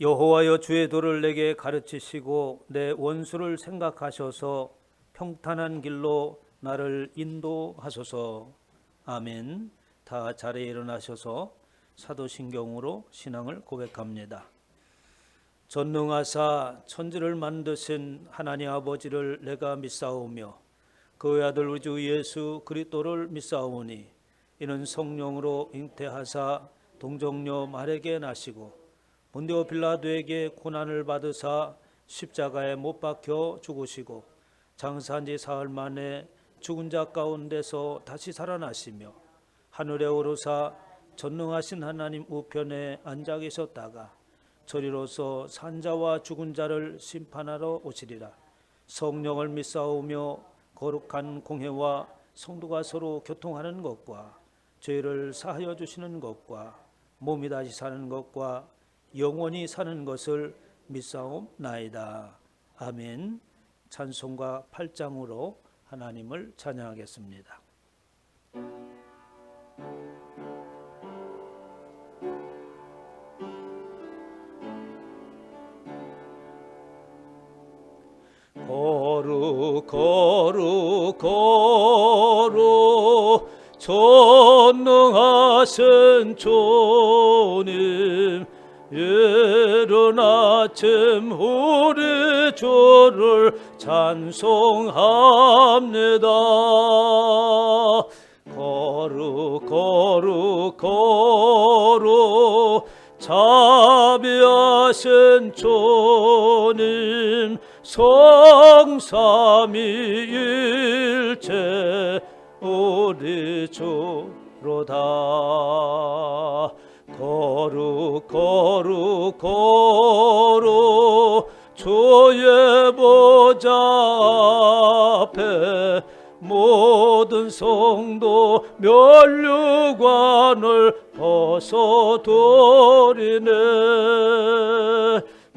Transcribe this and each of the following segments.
여호와여, 주의 도를 내게 가르치시고 내 원수를 생각하셔서 평탄한 길로 나를 인도하소서. 아멘. 다 자리에 일어나셔서 사도신경으로 신앙을 고백합니다. 전능하사 천지를 만드신 하나님 아버지를 내가 믿사오며 그의 아들 우리 주 예수 그리스도를 믿사오니 이는 성령으로 잉태하사 동정녀 마리아에게 나시고 본디오 빌라도에게 고난을 받으사 십자가에 못 박혀 죽으시고 장사한 지 사흘 만에 죽은 자 가운데서 다시 살아나시며 하늘에 오르사 전능하신 하나님 우편에 앉아 계셨다가 저리로서 산자와 죽은 자를 심판하러 오시리라. 성령을 믿사오며 거룩한 공회와 성도가 서로 교통하는 것과 죄를 사하여 주시는 것과 몸이 다시 사는 것과 영원히 사는 것을 믿사옵나이다. 아멘. 찬송가 8장으로 하나님을 찬양하겠습니다. 거룩 거룩 거룩 전능하신 주님, 이른 아침 우리 주를 찬송합니다. 거룩 거룩 거룩 자비하신 주님, 성삼위일체 우리 주로다. 거룩 거룩 거룩 주의 보좌 앞에 모든 성도 면류관을 벗어드리네.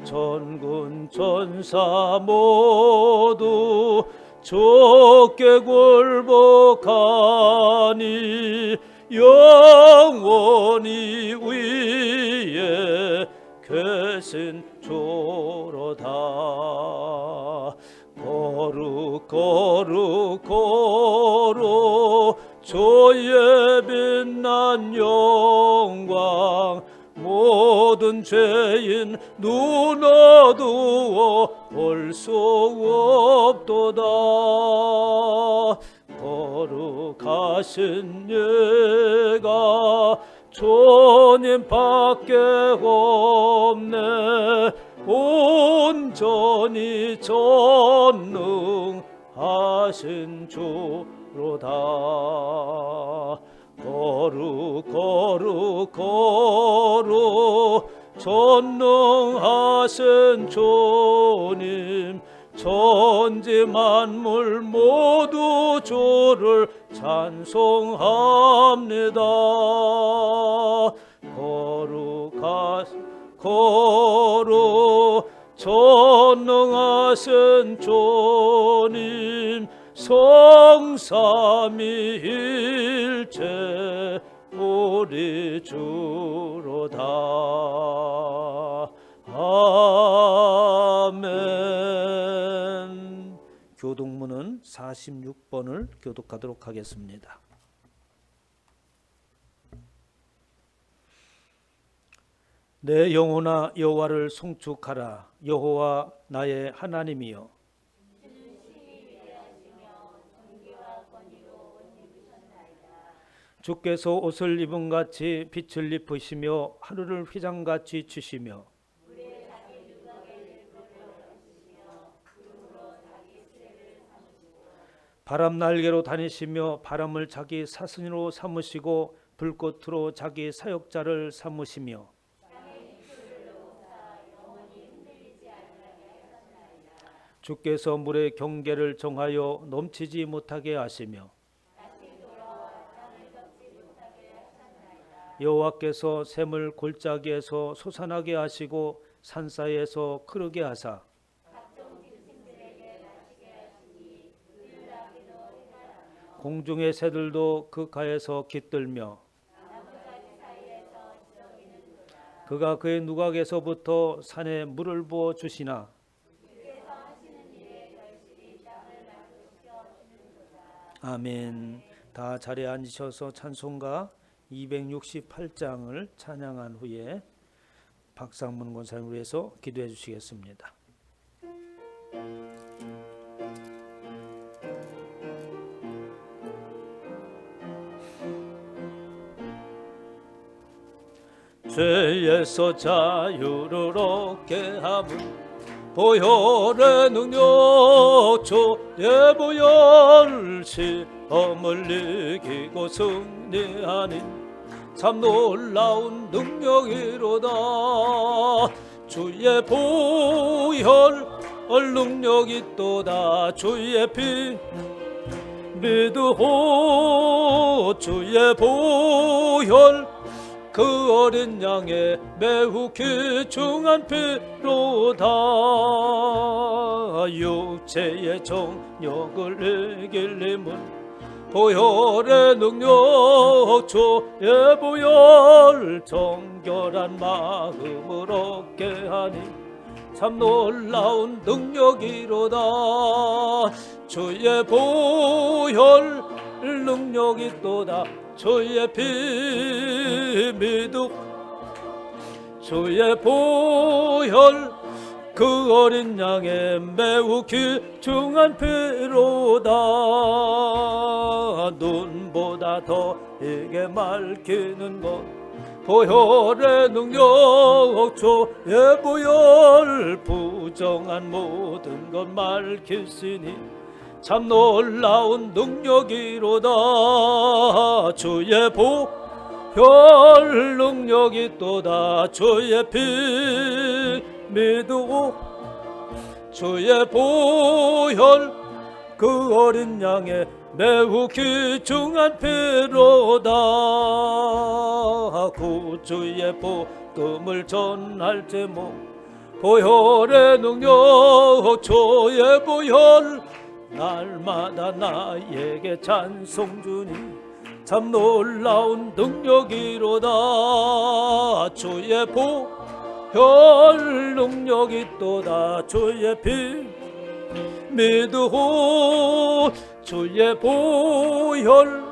전군 전사 모두 주께 굴복하니 영원히 위에 계신 주로다. 거룩 거룩 거룩 주의 빛난 영광, 모든 죄인 눈 어두워 볼 수 없도다. 거룩하신 예가 주님밖에 없네. 온전히 전능하신 주로다. 거룩 거룩 거룩 전능하신 주님, 천지 만물 모두 주를 찬송합니다. 거룩 전능하신 주님, 성삼위일체 우리 주로다. 아멘. 교독문은 46번을 교독하도록 하겠습니다. 내 영혼아 여호와를 송축하라. 여호와 나의 하나님이여, 주께서 옷을 입은 같이 빛을 입으시며 하늘을 휘장같이 주시며 바람 날개로 다니시며 바람을 자기 사슴으로 삼으시고 불꽃으로 자기 사역자를 삼으시며 주께서 물의 경계를 정하여 넘치지 못하게 하시며 여호와께서 샘을 골짜기에서 솟아나게 하시고 산사이에서 흐르게 하사 공중의 새들도 그 가에서 깃들며 그가 그의 누각에서부터 산에 물을 부어 주시나. 아멘. 다 자리에 앉으셔서 찬송가 268장을 찬양한 후에 박상문 권사님을 위해서 기도해 주시겠습니다. 죄에서 자유를 얻게 함은 보혈의 능력 주의 보혈 시험을 이기고 승리하는 참 놀라운 능력이로다. 주의 보혈 능력이 또다. 주의 피 믿으오. 주의 보혈 그 어린 양의 매우 귀중한 피로다. 육체의 정욕을 이길 힘은 보혈의 능력 주의 보혈 정결한 마음을 얻게 하니 참 놀라운 능력이로다. 주의 보혈 능력이 또다. 주의 피 믿음 주의 보혈 그 어린 양의 매우 귀중한 피로다. 눈보다 더 이게 맑히는 것 보혈의 능력 주의 보혈 부정한 모든 것 맑히시니 참 놀라운 능력이로다. 주의 보혈 능력이 또다. 주의 피 믿으오. 주의 보혈 그 어린 양의 매우 귀중한 피로다. 구주의 복음을 전할 제목 보혈의 능력 주의 보혈 날마다 나에게 찬송 주니 참 놀라운 능력이로다. 주의 보혈 능력이 또다. 주의 피 믿으오. 주의 보혈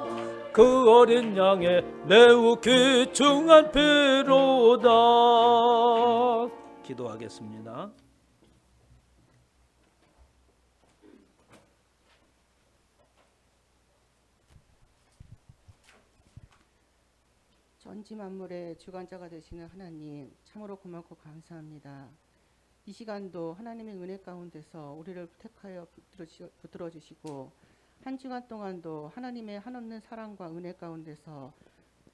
그 어린 양의 매우 귀중한 피로다. 기도하겠습니다. 전지 만물의 주관자가 되시는 하나님, 참으로 고맙고 감사합니다. 이 시간도 하나님의 은혜 가운데서 우리를 택하여 붙들어 주시고 한 주간 동안도 하나님의 한없는 사랑과 은혜 가운데서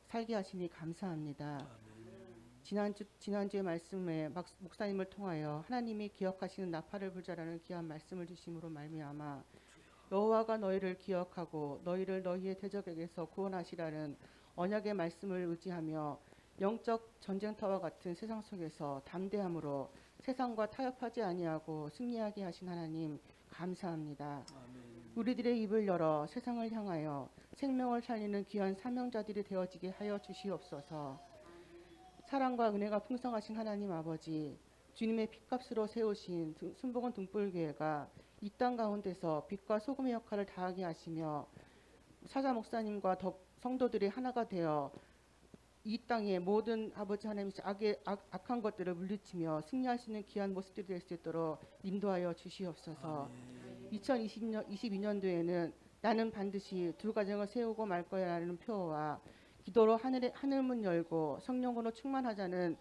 살게 하시니 감사합니다. 지난주의 말씀에 목사님을 통하여 하나님이 기억하시는 나팔을 불자라는 귀한 말씀을 주심으로 말미암아 여호와가 너희를 기억하고 너희를 너희의 대적에게서 구원하시라는 언약의 말씀을 의지하며 영적 전쟁터와 같은 세상 속에서 담대함으로 세상과 타협하지 아니하고 승리하게 하신 하나님 감사합니다. 우리들의 입을 열어 세상을 향하여 생명을 살리는 귀한 사명자들이 되어지게 하여 주시옵소서. 사랑과 은혜가 풍성하신 하나님 아버지, 주님의 핏값으로 세우신 순복음 등불교회가 이 땅 가운데서 빛과 소금의 역할을 다하게 하시며 사자 목사님과 성도들이 하나가 되어 이 땅의 모든 아버지 하나님의 악한 것들을 물리치며 승리할 수 있는 귀한 모습들이 될 수 있도록 인도하여 주시옵소서. 2022년도에는 나는 반드시 두 가정을 세우고 말 거야라는 표어와 기도로 하늘문 열고 성령으로 충만하자는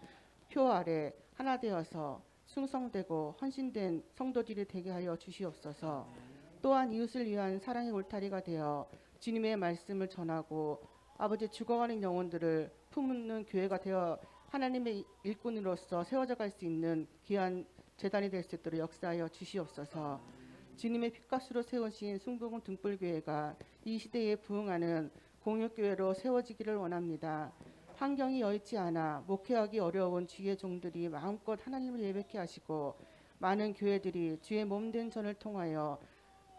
표 아래 하나 되어서 충성되고 헌신된 성도들이 되게 하여 주시옵소서. 또한 이웃을 위한 사랑의 울타리가 되어 주님의 말씀을 전하고 아버지 죽어가는 영혼들을 품는 교회가 되어 하나님의 일꾼으로서 세워져 갈 수 있는 귀한 재단이 될 수 있도록 역사하여 주시옵소서. 주님의 핏값으로 세우신 순복음 등불교회가 이 시대에 부응하는 공육교회로 세워지기를 원합니다. 환경이 여의치 않아 목회하기 어려운 주의 종들이 마음껏 하나님을 예배케 하시고 많은 교회들이 주의 몸된 전을 통하여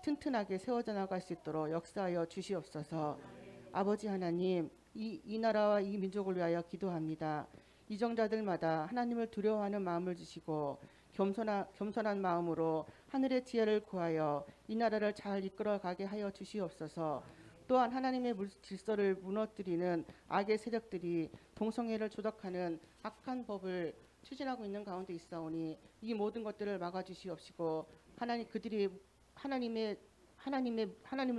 튼튼하게 세워져 나갈 수 있도록 역사하여 주시옵소서. 아버지 하나님, 이 나라와 이 민족을 위하여 기도합니다. 이정자들마다 하나님을 두려워하는 마음을 주시고 겸손한 마음으로 하늘의 지혜를 구하여 이 나라를 잘 이끌어가게 하여 주시옵소서. 또한 하나님의 질서를 무너뜨리는 악의 세력들이 동성애를 조작하는 악한 법을 추진하고 있는 가운데 있사오니 이 모든 것들을 막아주시옵시고 그들이 하나님을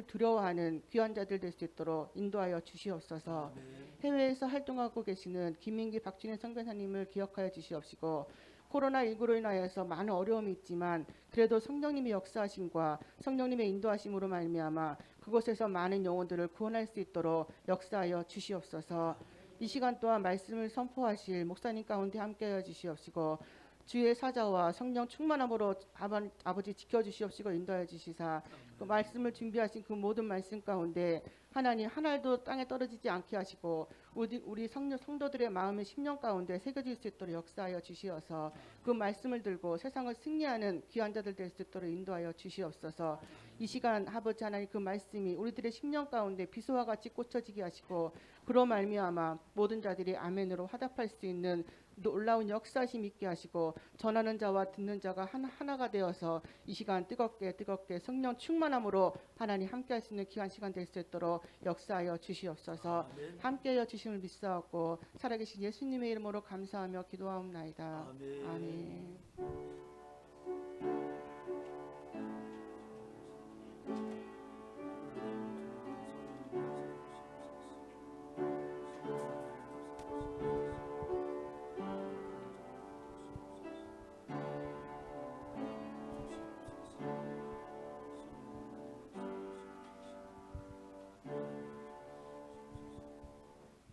두려워하는 귀한 자들 될 수 있도록 인도하여 주시옵소서. 해외에서 활동하고 계시는 김민기 박준혜 선교사님을 기억하여 주시옵시고 코로나19로 인하여서 많은 어려움이 있지만 그래도 성령님의 역사하심과 성령님의 인도하심으로 말미암아 그곳에서 많은 영혼들을 구원할 수 있도록 역사하여 주시옵소서. 이 시간 또한 말씀을 선포하실 목사님 가운데 함께하여 주시옵시고 주의 사자와 성령 충만함으로 아버지 지켜주시옵시고 인도하여 주시사 그 말씀을 준비하신 그 모든 말씀 가운데 하나님 하나도 땅에 떨어지지 않게 하시고 우리 성도들의 마음의 심령 가운데 새겨질 수 있도록 역사하여 주시어서 그 말씀을 들고 세상을 승리하는 귀한 자들 될 수 있도록 인도하여 주시옵소서. 이 시간 아버지 하나님 그 말씀이 우리들의 심령 가운데 비소와 같이 꽂혀지게 하시고 그로 말미암아 모든 자들이 아멘으로 화답할 수 있는 놀라운 역사심 있게 하시고 전하는 자와 듣는 자가 하나가 되어서 이 시간 뜨겁게 성령 충만함으로 하나님 함께할 수 있는 귀한 시간 될 수 있도록 역사하여 주시옵소서. 함께하여 주심을 믿사옵고 살아계신 예수님의 이름으로 감사하며 기도하옵나이다. 아멘.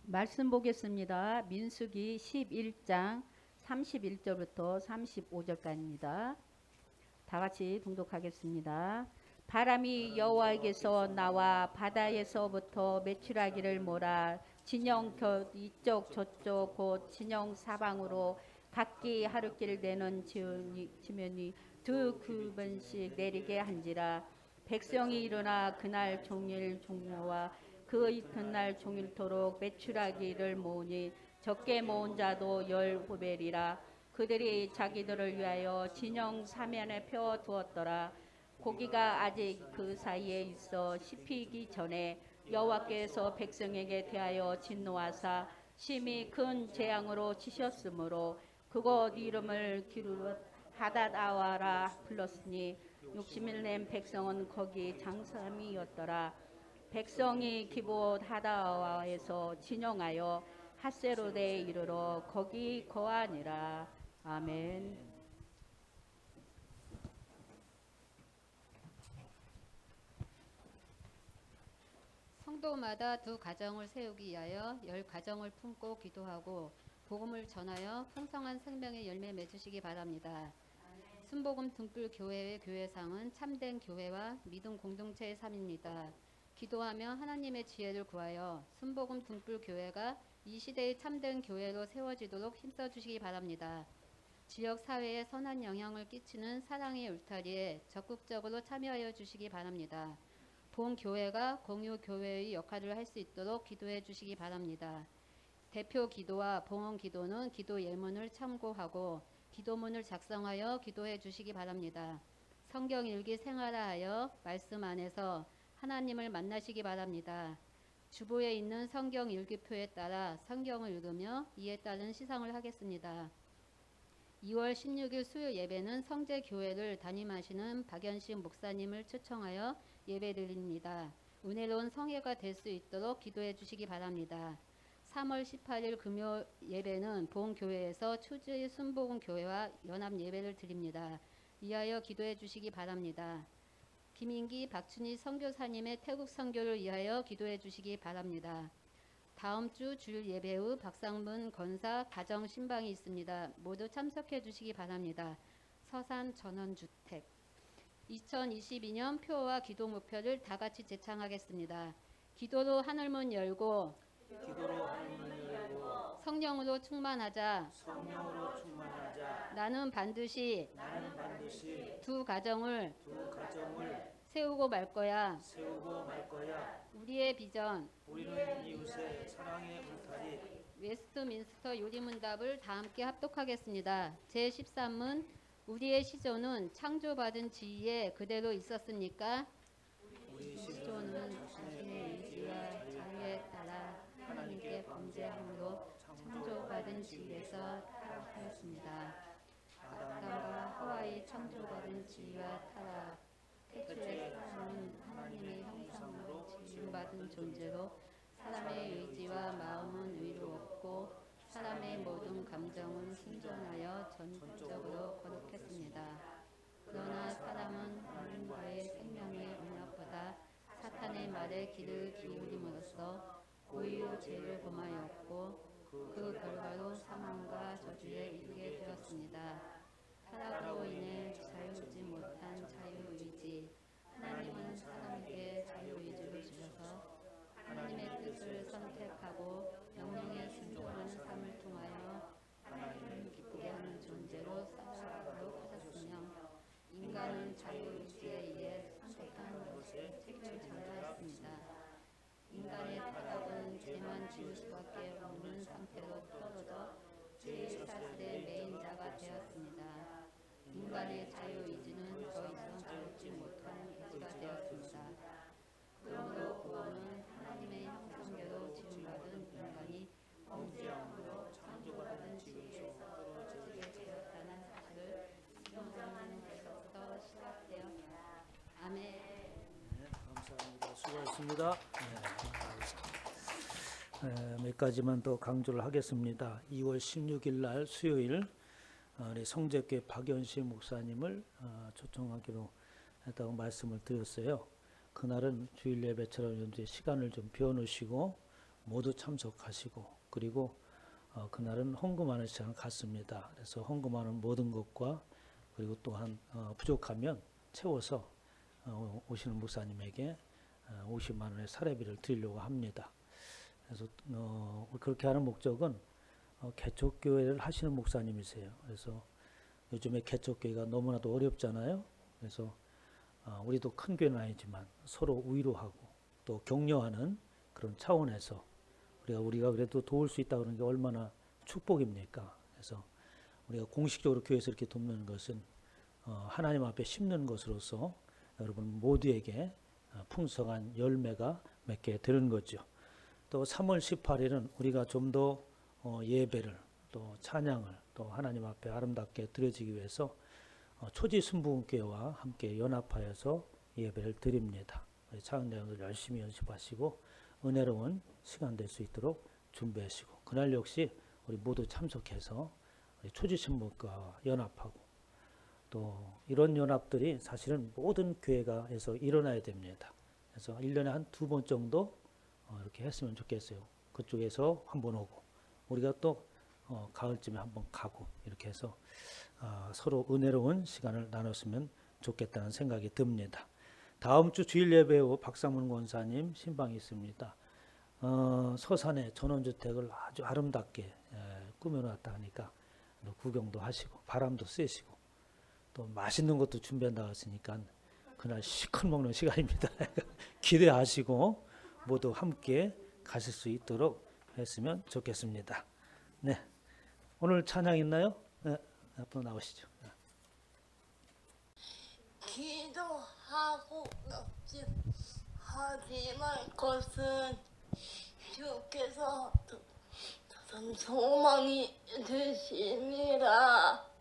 말씀 보겠습니다. 민수기 11장 31절부터 35절까지입니다. 다 같이 동독하겠습니다. 바람이 여호와에게서 나와 바다에서부터 메추라기를 몰아 진영 곁 이쪽 저쪽 곧 진영 사방으로 각기 하루길 내는 지면이 두 규번씩 내리게 한지라. 백성이 일어나 그날 종일 종묘와 그 이튿날 종일토록 메추라기를 모으니 적게 모은 자도 10호벨이라. 그들이 자기들을 위하여 진영 사면에 펴 두었더라. 고기가 아직 그 사이에 있어 씹히기 전에 여호와께서 백성에게 대하여 진노하사 심히 큰 재앙으로 치셨으므로 그곳 이름을 기르 하닷아와라 불렀으니 욕심을 낸 백성은 거기 장삼이었더라. 백성이 기봇 하다와에서 진영하여 핫세로데에 이르러 거기 거하니라. 아멘. 성도마다 두 가정을 세우기 위하여 10가정을 품고 기도하고 복음을 전하여 풍성한 생명의 열매 맺으시기 바랍니다. 순복음 등불 교회의 교회상은 참된 교회와 믿음 공동체의 삶입니다. 기도하며 하나님의 지혜를 구하여 순복음 등불 교회가 이 시대의 참된 교회로 세워지도록 힘써 주시기 바랍니다. 지역 사회에 선한 영향을 끼치는 사랑의 울타리에 적극적으로 참여하여 주시기 바랍니다. 본 교회가 공유 교회의 역할을 할 수 있도록 기도해 주시기 바랍니다. 대표 기도와 봉헌 기도는 기도 예문을 참고하고 기도문을 작성하여 기도해 주시기 바랍니다. 성경 일기 생활하여 말씀 안에서 하나님을 만나시기 바랍니다. 주보에 있는 성경 일기표에 따라 성경을 읽으며 이에 따른 시상을 하겠습니다. 2월 16일 수요 예배는 성제교회를 담임하시는 박연식 목사님을 초청하여 예배드립니다. 은혜로운 성회가 될 수 있도록 기도해 주시기 바랍니다. 3월 18일 금요 예배는 본교회에서 추주의 순복음 교회와 연합 예배를 드립니다. 이하여 기도해 주시기 바랍니다. 김인기 박춘희 선교사님의 태국 선교를 위하여 기도해 주시기 바랍니다. 다음 주 주일 예배 후 박상문 권사 가정 신방이 있습니다. 모두 참석해 주시기 바랍니다. 서산 전원주택 2022년 표와 기도 목표를 다 같이 제창하겠습니다. 기도로 하늘문 열고 성령으로 충만하자. 나는 반드시 두 가정을 세우고 말 거야. 우리의 비전 우리는 이웃의 사랑의 울타리 웨스트민스터 요리문답을 다 함께 합독하겠습니다. 제13문 우리의 시조는 창조받은 지위에 그대로 있었습니까? 우리 시조는 자신의 의지와 자유에 따라 하나님께 범죄함으로 창조받은 지위에서 타락하였습니다. 아담과 하와의 창조받은 지위와 타락, 태초의 사람은 하나님의 형상으로 지음받은 존재로 사람의 의지와 마음은 의롭고 사람의 모든 감정은 순전하여 전적으로 거룩했습니다. 그러나 사람은 하나님과의 생명의 언약보다 사탄의 말에 귀를 기울임으로써 고의로 죄를 범하였고 그 결과로 사망과 저주에 이르게 되었습니다. 타락으로 인해 자유롭지 못한 자유의지, 하나님은 사람에게 자유의지를 주셔서 하나님의 뜻을 선택하고 명령에 순종하는 삶을 통하여 하나님을 기쁘게 하는 존재로 살아가도록 하셨으며 인간은 자유의지에 의해 선택한 것에 책임을 져야 했습니다. 인간의 타락은 죄만 지을 수밖에 없는 상태로 떨어져 죄의 사슬의 매인자가 되었습니다. 인간의 자유의지는 더 이상 자유롭지 못한 의지가 되었습니다. 그러므로 구원은 하나님의 형상대로 지음받은 인간이 범죄함으로 창조받은 지위에서 떨어지게 되었다는 사실을 인정하는 데서부터 시작되었다. 아멘. 네, 감사합니다. 수고하셨습니다. 몇 가지만 더 강조를 하겠습니다. 2월 16일 날 수요일 우리 성제교회 박연실 목사님을 초청하기로 했다고 말씀을 드렸어요. 그날은 주일 예배처럼 이제 시간을 좀 비워놓으시고 모두 참석하시고 그리고 그날은 헌금하는 시간을 갖습니다. 그래서 헌금하는 모든 것과 그리고 또한 부족하면 채워서 오시는 목사님에게 50만 원의 사례비를 드리려고 합니다. 그래서 그렇게 하는 목적은 개척교회를 하시는 목사님이세요. 그래서 요즘에 개척교회가 너무나도 어렵잖아요. 그래서 우리도 큰 교회는 아니지만 서로 위로하고 또 격려하는 그런 차원에서 우리가 그래도 도울 수 있다 그러는 게 얼마나 축복입니까? 그래서 우리가 공식적으로 교회에서 이렇게 돕는 것은 하나님 앞에 심는 것으로서 여러분 모두에게 풍성한 열매가 맺게 되는 거죠. 또 3월 18일은 우리가 좀 더 예배를 또 찬양을 또 하나님 앞에 아름답게 드려지기 위해서 초지순복음교회와 함께 연합하여서 예배를 드립니다. 우리 찬양자분들 열심히 연습하시고 은혜로운 시간 될 수 있도록 준비하시고 그날 역시 우리 모두 참석해서 우리 초지순복음교회와 연합하고 또 이런 연합들이 사실은 모든 교회가에서 일어나야 됩니다. 그래서 1년에 한 2번 정도 이렇게 했으면 좋겠어요. 그쪽에서 한번 오고 우리가 또 가을쯤에 한번 가고 이렇게 해서 서로 은혜로운 시간을 나눴으면 좋겠다는 생각이 듭니다. 다음 주 주일 예배 후 박상문 권사님 신방이 있습니다. 서산에 전원주택을 아주 아름답게 꾸며놨다 하니까 구경도 하시고 바람도 쐬시고 또 맛있는 것도 준비한다고 했으니까 그날 시큰 먹는 시간입니다. 기대하시고 모두 함께 가실 수 있도록 했으면 좋겠습니다. 네, 오늘 찬양 있나요? 네, 앞으로 나오시죠. 기도하고 하지 말 것은 주께서 소망이 되심이라.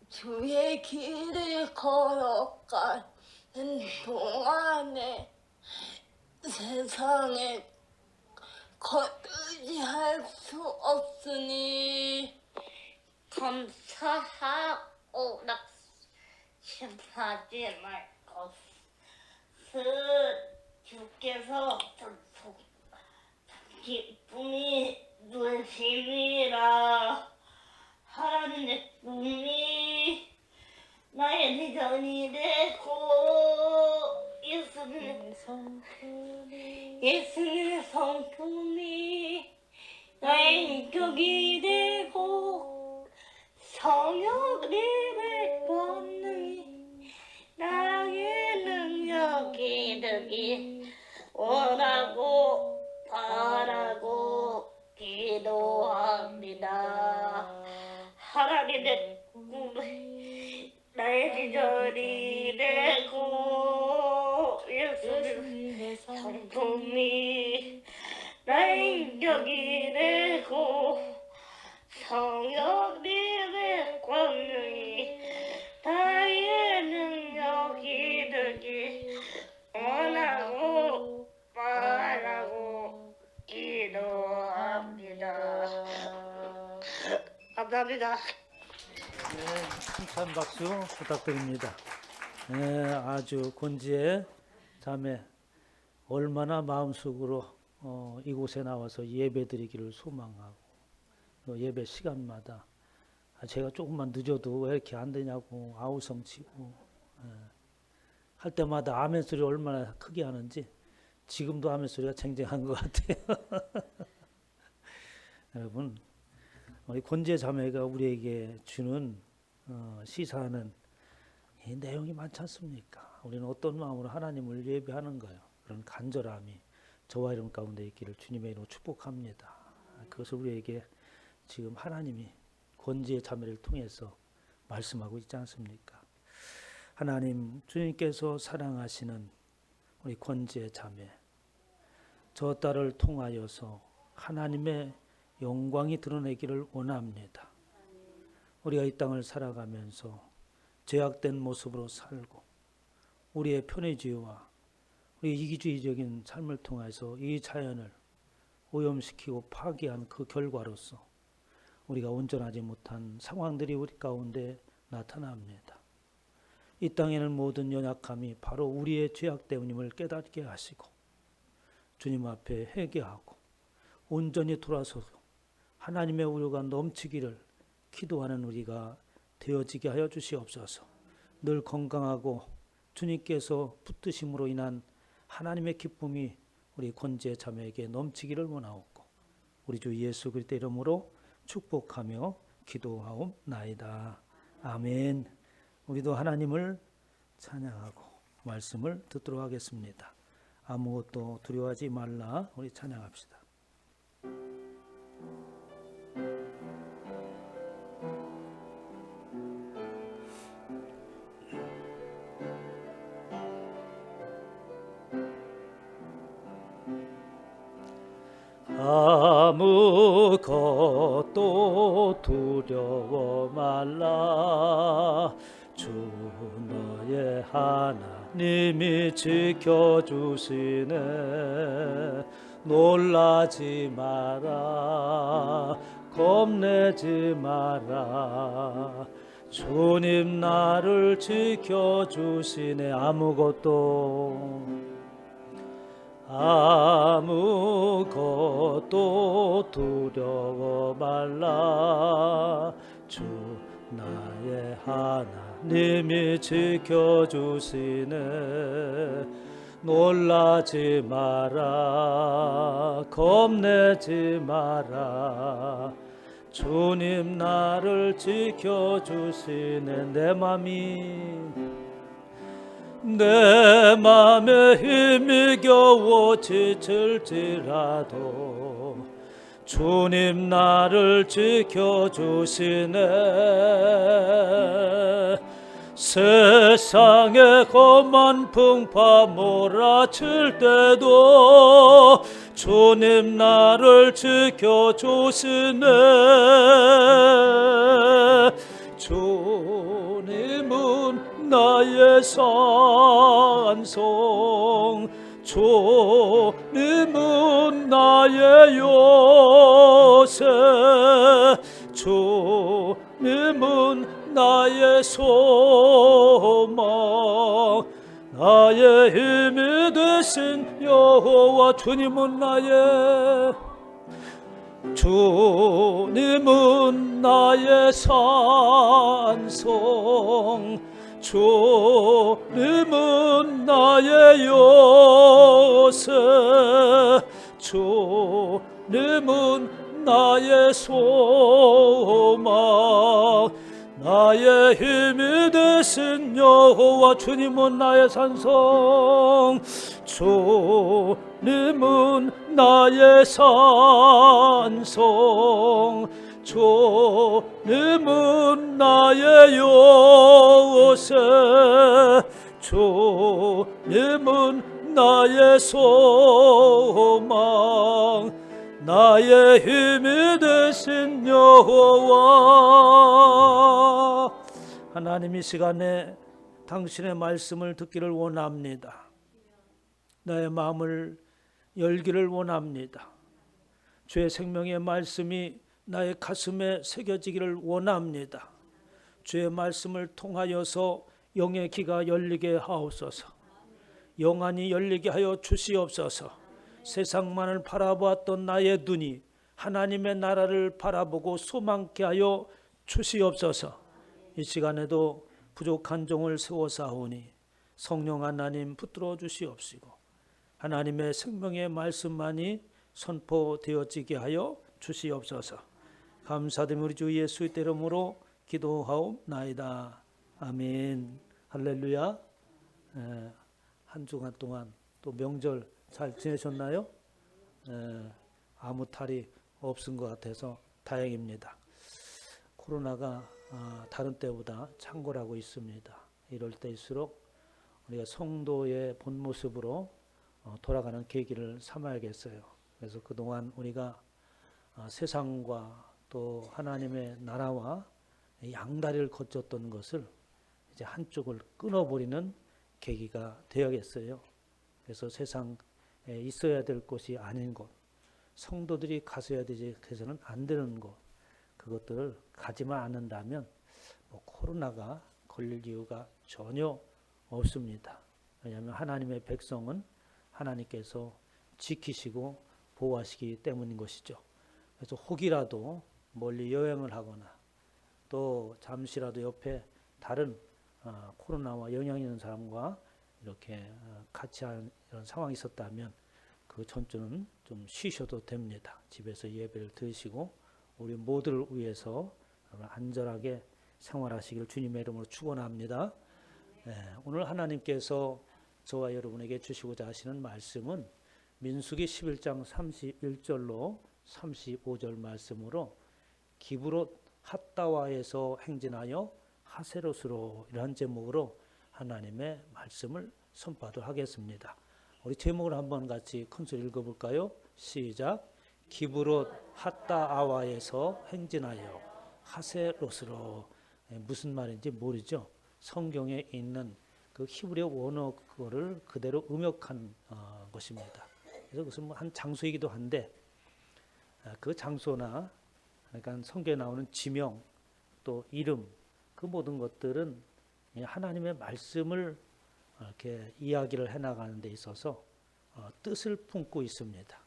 주의 길을 걸어가는 동안에 세상에 거두지할 수 없으니 감사하고 낙심하지 말 것은 주께서 기쁨이 눈심이라. 하나님의 꿈이 나의 비전이 되고 예수님의 성품이 나의 인격이 되고 성령님의 권능이 나의 능력이 되기 원하고 바라고 기도하고 성품이 나의 인격이 되고 성역이 된 권능이 나의 능력이 되기 원하고 바라고 기도합니다. 감사합니다. 네, 칭찬 박수 부탁드립니다. 네, 아주 권지의 자매 얼마나 마음속으로 이곳에 나와서 예배드리기를 소망하고 예배 시간마다 제가 조금만 늦어도 왜 이렇게 안 되냐고 아우성치고 할 때마다 아멘 소리 얼마나 크게 하는지 지금도 아멘 소리가 쟁쟁한 것 같아요. 여러분, 우리 권지의 자매가 우리에게 주는 시사하는 이 내용이 많지 않습니까? 우리는 어떤 마음으로 하나님을 예배하는 거예요. 그런 간절함이 저와 여러분 가운데 있기를 주님의 이름으로 축복합니다. 그것을 우리에게 지금 하나님이 권지의 자매를 통해서 말씀하고 있지 않습니까? 하나님, 주님께서 사랑하시는 우리 권지의 자매, 저 딸을 통하여서 하나님의 영광이 드러내기를 원합니다. 우리가 이 땅을 살아가면서 죄악된 모습으로 살고 우리의 편의주의와 우리 이기주의적인 삶을 통해서 이 자연을 오염시키고 파괴한 그 결과로서 우리가 온전하지 못한 상황들이 우리 가운데 나타납니다. 이 땅에는 모든 연약함이 바로 우리의 죄악 때문임을 깨닫게 하시고 주님 앞에 회개하고 온전히 돌아서서 하나님의 우려가 넘치기를 기도하는 우리가 되어지게 하여 주시옵소서. 늘 건강하고 주님께서 붙드심으로 인한 하나님의 기쁨이 우리 권지의 자매에게 넘치기를 원하옵고 우리 주 예수 그리스도 이름으로 축복하며 기도하옵나이다. 아멘. 우리도 하나님을 찬양하고 말씀을 듣도록 하겠습니다. 아무것도 두려워하지 말라. 우리 찬양합시다. 아무것도 두려워 말라. 주 너의 하나님이 지켜주시네. 놀라지 마라. 겁내지 마라. 주님 나를 지켜주시네. 아무것도 두려워 말라. 주 나의 하나님이 지켜주시네. 놀라지 마라. 겁내지 마라. 주님 나를 지켜주시네. 내 맘에 힘이 겨워 지칠지라도 주님 나를 지켜주시네. 세상에 험한 풍파 몰아칠 때도 주님 나를 지켜주시네. 주님은 나의 산성, 주님은 나의 요새, 주님은 나의 소망, 나의 힘이 되신 여호와. 주님은 나의 산성, 주님은 나의 요새, 주님은 나의 소망, 나의 힘이 되신 여호와. 주님은 나의 산성, 주님은 나의 산성, 주님은 나의 요새, 주님은 나의 소망 나의 힘이 되신 여호와. 하나님, 이 시간에 당신의 말씀을 듣기를 원합니다. 나의 마음을 열기를 원합니다. 주의 생명의 말씀이 나의 가슴에 새겨지기를 원합니다. 주의 말씀을 통하여서 영의 귀가 열리게 하옵소서. 영안이 열리게 하여 주시옵소서. 세상만을 바라보았던 나의 눈이 하나님의 나라를 바라보고 소망케 하여 주시옵소서. 이 시간에도 부족한 종을 세워사오니 성령 하나님 붙들어 주시옵시고 하나님의 생명의 말씀만이 선포되어지게 하여 주시옵소서. 감사드리며 우리 주 예수의 이름으로 기도하옵나이다. 아멘. 할렐루야. 한 주간 동안 또 명절 잘 지내셨나요? 아무 탈이 없은 것 같아서 다행입니다. 코로나가 다른 때보다 창궐하고 있습니다. 이럴 때일수록 우리가 성도의 본 모습으로 돌아가는 계기를 삼아야겠어요. 그래서 그동안 우리가 세상과 또 하나님의 나라와 양다리를 거쳤던 것을 이제 한쪽을 끊어버리는 계기가 되어야겠어요. 그래서 세상에 있어야 될 곳이 아닌 곳, 성도들이 가서야 되지 해서는 안 되는 곳, 그것들을 가지만 않는다면 코로나가 걸릴 이유가 전혀 없습니다. 왜냐하면 하나님의 백성은 하나님께서 지키시고 보호하시기 때문인 것이죠. 그래서 혹이라도 멀리 여행을 하거나 또 잠시라도 옆에 다른 코로나와 영향이 있는 사람과 이렇게 같이 하는 이런 상황이 있었다면 그 전주는 좀 쉬셔도 됩니다. 집에서 예배를 드리시고 우리 모두를 위해서 안전하게 생활하시기를 주님의 이름으로 축원합니다. 오늘 하나님께서 저와 여러분에게 주시고자 하시는 말씀은 민수기 11장 31절로 35절 말씀으로 기브롯 핫다와에서 행진하여 하세롯으로 이런 제목으로 하나님의 말씀을 선포하도록 하겠습니다. 우리 제목을 한번 같이 큰 소리 읽어볼까요? 시작. 기브롯 핫다아와에서 행진하여 하세롯으로. 무슨 말인지 모르죠. 성경에 있는 그 히브리어 원어 그거를 그대로 음역한 것입니다. 그래서 그것은 한 장소이기도 한데 그 장소나 그러니까 성경에 나오는 지명 또 이름 그 모든 것들은 하나님의 말씀을 이렇게 이야기를 해나가는 데 있어서 뜻을 품고 있습니다.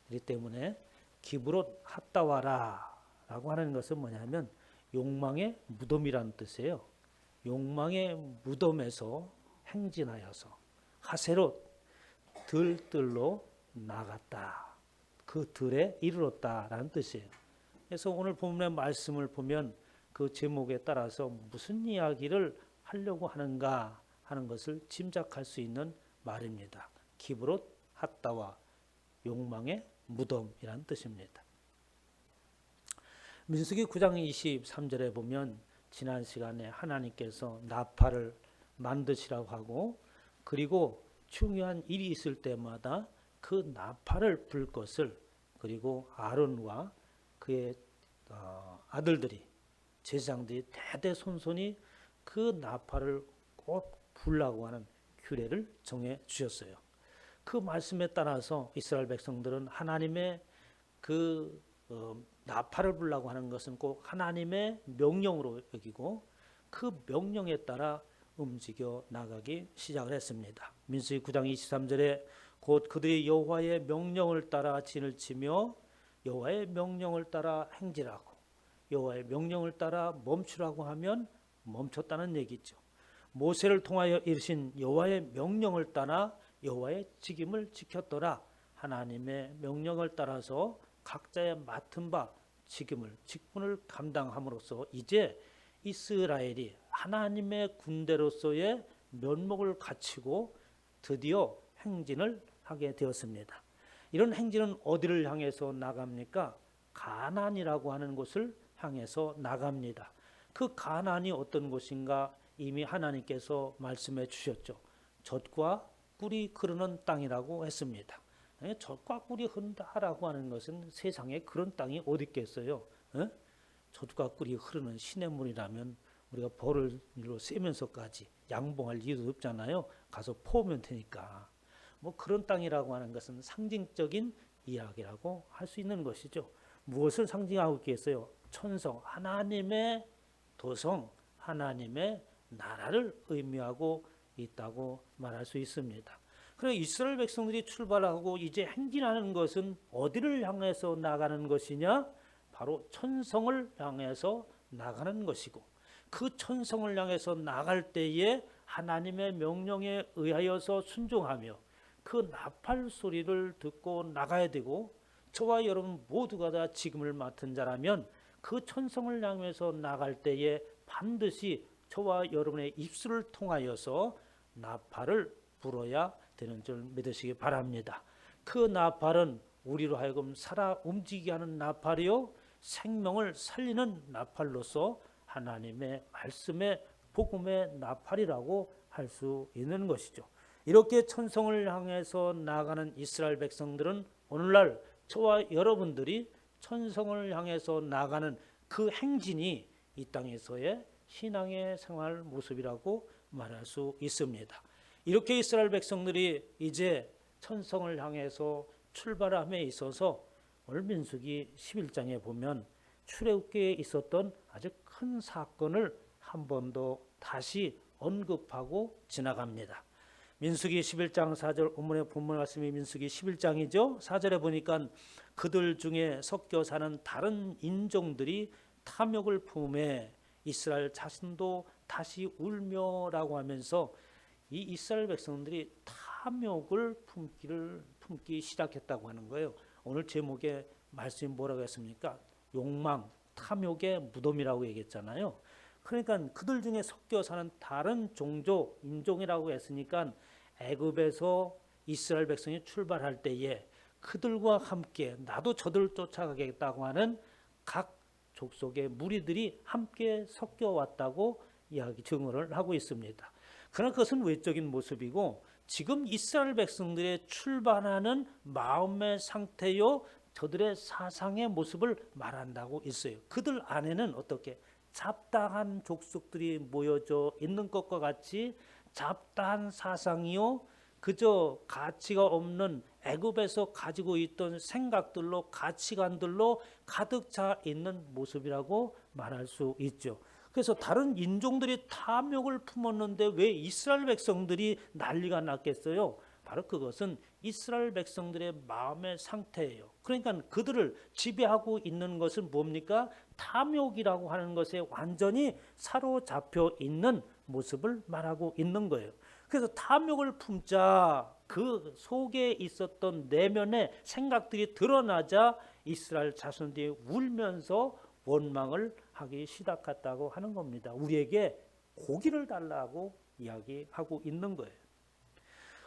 그렇기 때문에 기브롯 핫다와라 라고 하는 것은 뭐냐면 욕망의 무덤이라는 뜻이에요. 욕망의 무덤에서 행진하여서 하세롯 들들로 나갔다. 그 들에 이르렀다라는 뜻이에요. 그래서 오늘 본문의 말씀을 보면 그 제목에 따라서 무슨 이야기를 하려고 하는가 하는 것을 짐작할 수 있는 말입니다. 기브롯 핫다와 욕망의 무덤이라는 뜻입니다. 민수기 9장 23절에 보면 지난 시간에 하나님께서 나팔을 만드시라고 하고 그리고 중요한 일이 있을 때마다 그 나팔을 불 것을 그리고 아론과 그의 아들들이 제사장들이 대대손손이 그 나팔을 꼭 불라고 하는 규례를 정해 주셨어요. 그 말씀에 따라서 이스라엘 백성들은 하나님의 그 나팔을 불라고 하는 것은 꼭 하나님의 명령으로 여기고 그 명령에 따라 움직여 나가기 시작을 했습니다. 민수기 9장 23절에 곧 그들이 여호와의 명령을 따라 진을 치며 여호와의 명령을 따라 행진하고 여호와의 명령을 따라 멈추라고 하면 멈췄다는 얘기죠. 모세를 통하여 이르신 여호와의 명령을 따라 여호와의 직임을 지켰더라. 하나님의 명령을 따라서 각자의 맡은 바 직분을 감당함으로써 이제 이스라엘이 하나님의 군대로서의 면목을 갖추고 드디어 행진을 하게 되었습니다. 이런 행진은 어디를 향해서 나갑니까? 가나안이라고 하는 곳을 향해서 나갑니다. 그 가나안이 어떤 곳인가 이미 하나님께서 말씀해 주셨죠. 젖과 꿀이 흐르는 땅이라고 했습니다. 젖과 꿀이 흐른다라고 하는 것은 세상에 그런 땅이 어디 있겠어요? 젖과 꿀이 흐르는 시냇물이라면 우리가 벌을 일로 쐬면서까지 양봉할 이유도 없잖아요. 가서 퍼오면 되니까. 뭐 그런 땅이라고 하는 것은 상징적인 이야기라고 할 수 있는 것이죠. 무엇을 상징하고 있겠어요? 천성, 하나님의 도성, 하나님의 나라를 의미하고 있다고 말할 수 있습니다. 그래서 이스라엘 백성들이 출발하고 이제 행진하는 것은 어디를 향해서 나가는 것이냐? 바로 천성을 향해서 나가는 것이고, 그 천성을 향해서 나갈 때에 하나님의 명령에 의하여서 순종하며 그 나팔 소리를 듣고 나가야 되고, 저와 여러분 모두가 다 직임을 맡은 자라면 그 천성을 향해서 나갈 때에 반드시 저와 여러분의 입술을 통하여서 나팔을 불어야 되는 줄 믿으시기 바랍니다. 그 나팔은 우리로 하여금 살아 움직이게 하는 나팔이요, 생명을 살리는 나팔로서 하나님의 말씀의 복음의 나팔이라고 할 수 있는 것이죠. 이렇게 천성을 향해서 나가는 이스라엘 백성들은 오늘날 저와 여러분들이 천성을 향해서 나가는 그 행진이 이 땅에서의 신앙의 생활 모습이라고 말할 수 있습니다. 이렇게 이스라엘 백성들이 이제 천성을 향해서 출발함에 있어서 오늘 민수기 11장에 보면 출애굽기에 있었던 아주 큰 사건을 한 번 더 다시 언급하고 지나갑니다. 민수기 11장 4절 본문의 본문 말씀이 민수기 11장이죠. 4절에 보니까 그들 중에 섞여 사는 다른 인종들이 탐욕을 품에 이스라엘 자신도 다시 울며라고 하면서 이 이스라엘 백성들이 탐욕을 품기 시작했다고 하는 거예요. 오늘 제목의 말씀이 뭐라고 했습니까? 욕망, 탐욕의 무덤이라고 얘기했잖아요. 그러니까 그들 중에 섞여 사는 다른 종족, 인종이라고 했으니까 애굽에서 이스라엘 백성이 출발할 때에 그들과 함께 나도 저들을 쫓아가겠다고 하는 각 족속의 무리들이 함께 섞여 왔다고 이야기 증언을 하고 있습니다. 그러나 그것은 외적인 모습이고 지금 이스라엘 백성들의 출발하는 마음의 상태요, 저들의 사상의 모습을 말한다고 있어요. 그들 안에는 어떻게 잡다한 족속들이 모여져 있는 것과 같이 잡다한 사상이요, 그저 가치가 없는 애굽에서 가지고 있던 생각들로 가치관들로 가득 차 있는 모습이라고 말할 수 있죠. 그래서 다른 인종들이 탐욕을 품었는데 왜 이스라엘 백성들이 난리가 났겠어요? 바로 그것은 이스라엘 백성들의 마음의 상태예요. 그러니까 그들을 지배하고 있는 것은 뭡니까? 탐욕이라고 하는 것에 완전히 사로잡혀 있는 모습을 말하고 있는 거예요. 그래서 탐욕을 품자 그 속에 있었던 내면의 생각들이 드러나자 이스라엘 자손들이 울면서 원망을 하기 시작했다고 하는 겁니다. 우리에게 고기를 달라고 이야기하고 있는 거예요.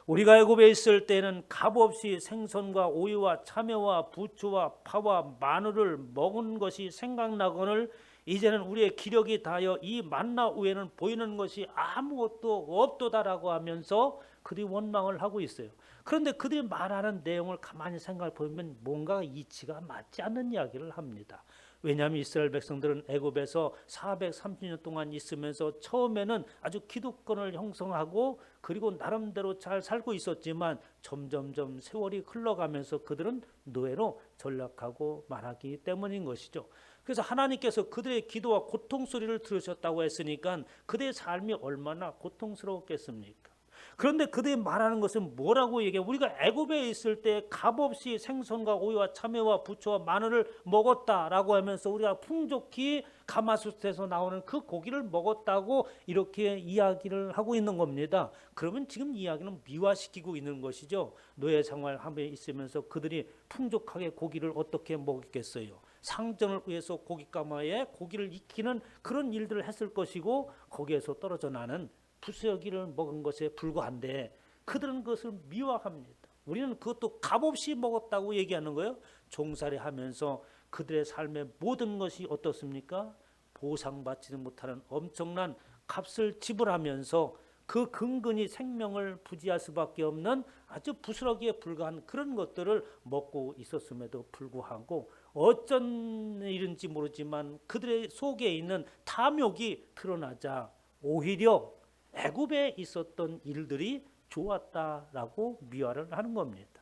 우리가 애굽에 있을 때는 값없이 생선과 오이와 참외와 부추와 파와 마늘을 먹은 것이 생각나거늘 이제는 우리의 기력이 다하여 이 만나 후에는 보이는 것이 아무것도 없도다라고 하면서 그들이 원망을 하고 있어요. 그런데 그들이 말하는 내용을 가만히 생각해 보면 뭔가 이치가 맞지 않는 이야기를 합니다. 왜냐하면 이스라엘 백성들은 애굽에서 430년 동안 있으면서 처음에는 아주 기득권을 형성하고 그리고 나름대로 잘 살고 있었지만 점점점 세월이 흘러가면서 그들은 노예로 전락하고 말하기 때문인 것이죠. 그래서 하나님께서 그들의 기도와 고통 소리를 들으셨다고 했으니까 그들의 삶이 얼마나 고통스러웠겠습니까? 그런데 그들이 말하는 것은 뭐라고 얘기해요? 우리가 애굽에 있을 때 값없이 생선과 오이와 참외와 부추와 마늘을 먹었다라고 하면서 우리가 풍족히 가마솥에서 나오는 그 고기를 먹었다고 이렇게 이야기를 하고 있는 겁니다. 그러면 지금 이야기는 미화시키고 있는 것이죠. 노예 생활함에 있으면서 그들이 풍족하게 고기를 어떻게 먹겠어요? 상전을 위해서 고깃가마에 고기를 익히는 그런 일들을 했을 것이고 거기에서 떨어져 나는 부스러기를 먹은 것에 불과한데 그들은 그것을 미화합니다. 우리는 그것도 값없이 먹었다고 얘기하는 거예요. 종살이 하면서 그들의 삶의 모든 것이 어떻습니까? 보상받지는 못하는 엄청난 값을 지불하면서 그 근근히 생명을 부지할 수밖에 없는 아주 부스러기에 불과한 그런 것들을 먹고 있었음에도 불구하고 어쩐 일인지 모르지만 그들의 속에 있는 탐욕이 드러나자 오히려 애굽에 있었던 일들이 좋았다라고 미화를 하는 겁니다.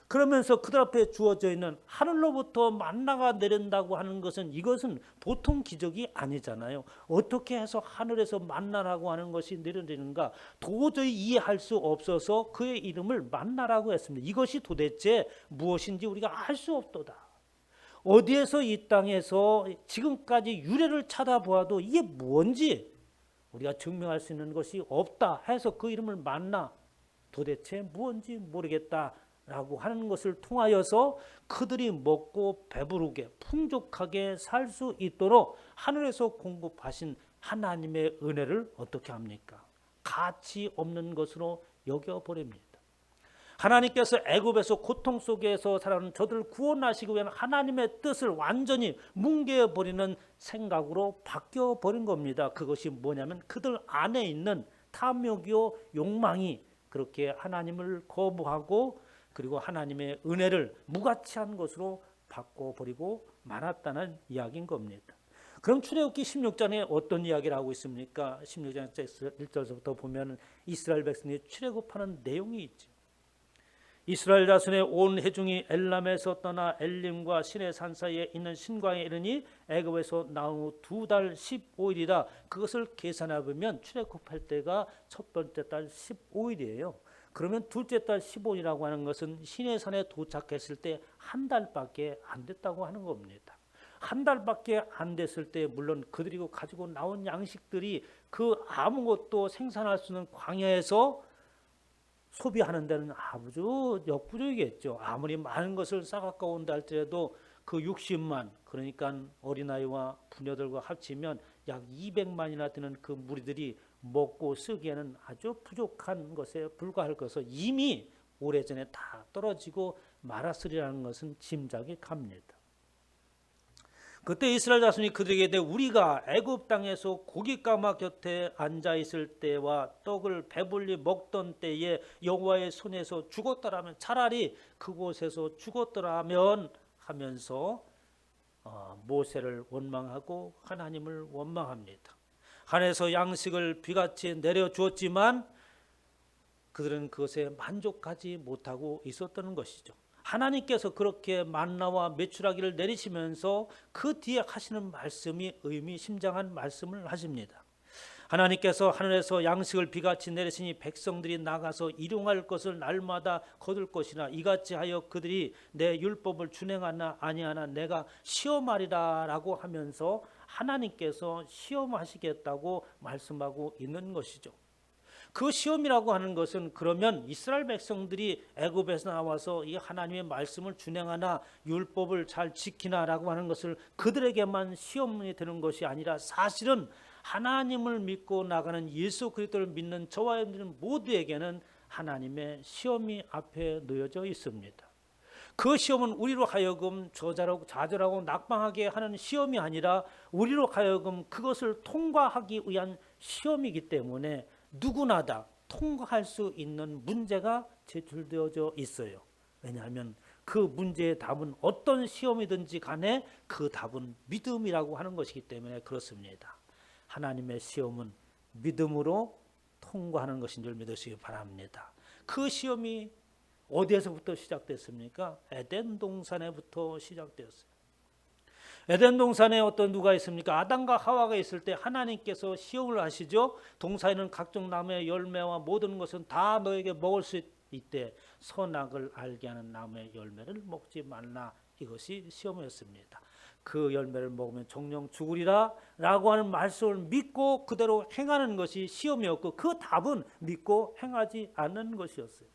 그러면서 그들 앞에 주어져 있는 하늘로부터 만나가 내린다고 하는 것은 이것은 보통 기적이 아니잖아요. 어떻게 해서 하늘에서 만나라고 하는 것이 내려지는가 도저히 이해할 수 없어서 그의 이름을 만나라고 했습니다. 이것이 도대체 무엇인지 우리가 알 수 없도다. 어디에서 이 땅에서 지금까지 유래를 찾아보아도 이게 뭔지 우리가 증명할 수 있는 것이 없다 해서 그 이름을 만나 도대체 무엇인지 모르겠다 라고 하는 것을 통하여서 그들이 먹고 배부르게 풍족하게 살 수 있도록 하늘에서 공급하신 하나님의 은혜를 어떻게 합니까? 가치 없는 것으로 여겨버립니다. 하나님께서 애굽에서 고통 속에서 살아가는 저들을 구원하시기 위한 하나님의 뜻을 완전히 뭉개버리는 생각으로 바뀌어버린 겁니다. 그것이 뭐냐면 그들 안에 있는 탐욕이요 욕망이 그렇게 하나님을 거부하고 그리고 하나님의 은혜를 무가치한 것으로 바꿔버리고 말았다는 이야기인 겁니다. 그럼 출애굽기 16장에 어떤 이야기를 하고 있습니까? 16장 1절부터 보면 이스라엘 백성이 출애굽하는 내용이 있죠. 이스라엘 자손의 온 회중이 엘람에서 떠나 엘림과 시내 산 사이에 있는 신광에 이르니 애굽에서 나온 후 2달 15일이라 그것을 계산해 보면 출애굽할 때가 첫 번째 달 15일이에요. 그러면 둘째 달 15일이라고 하는 것은 시내산에 도착했을 때 한 달밖에 안 됐다고 하는 겁니다. 한 달밖에 안 됐을 때 물론 그들이 가지고 나온 양식들이 그 아무것도 생산할 수 있는 광야에서 소비하는 데는 아주 역부족이겠죠. 아무리 많은 것을 싸갖고 온다 할지라도 그 60만 그러니까 어린아이와 부녀들과 합치면 약 200만이나 되는 그 무리들이 먹고 쓰기에는 아주 부족한 것에 불과할 것을 이미 오래전에 다 떨어지고 말았으리라는 것은 짐작이 갑니다. 그때 이스라엘 자손이 그들에게 우리가 애굽 땅에서 고깃가마 곁에 앉아 있을 때와 떡을 배불리 먹던 때에 여호와의 손에서 죽었더라면 차라리 그곳에서 죽었더라면 하면서 모세를 원망하고 하나님을 원망합니다. 하늘에서 양식을 비같이 내려주었지만 그들은 그것에 만족하지 못하고 있었던 것이죠. 하나님께서 그렇게 만나와 메추라기를 내리시면서 그 뒤에 하시는 말씀이 의미심장한 말씀을 하십니다. 하나님께서 하늘에서 양식을 비같이 내리시니 백성들이 나가서 일용할 것을 날마다 거둘 것이나 이같이 하여 그들이 내 율법을 준행하나 아니하나 내가 시험하리라 라고 하면서 하나님께서 시험하시겠다고 말씀하고 있는 것이죠. 그 시험이라고 하는 것은 그러면 이스라엘 백성들이 애굽에서 나와서 이 하나님의 말씀을 준행하나 율법을 잘 지키나라고 하는 것을 그들에게만 시험이 되는 것이 아니라 사실은 하나님을 믿고 나가는 예수 그리스도를 믿는 저와 여러분 모두에게는 하나님의 시험이 앞에 놓여져 있습니다. 그 시험은 우리로 하여금 좌절하고 낙방하게 하는 시험이 아니라 우리로 하여금 그것을 통과하기 위한 시험이기 때문에 누구나 다 통과할 수 있는 문제가 제출되어져 있어요. 왜냐하면 그 문제의 답은 어떤 시험이든지 간에 그 답은 믿음이라고 하는 것이기 때문에 그렇습니다. 하나님의 시험은 믿음으로 통과하는 것인 줄 믿으시기 바랍니다. 그 시험이 어디에서부터 시작됐습니까? 에덴 동산에부터 시작되었어요. 에덴 동산에 어떤 누가 있습니까? 아담과 하와가 있을 때 하나님께서 시험을 하시죠. 동산에는 각종 나무의 열매와 모든 것은 다 너에게 먹을 수 있대. 선악을 알게 하는 나무의 열매를 먹지 말라. 이것이 시험이었습니다. 그 열매를 먹으면 정령 죽으리라 라고 하는 말씀을 믿고 그대로 행하는 것이 시험이었고 그 답은 믿고 행하지 않는 것이었어요.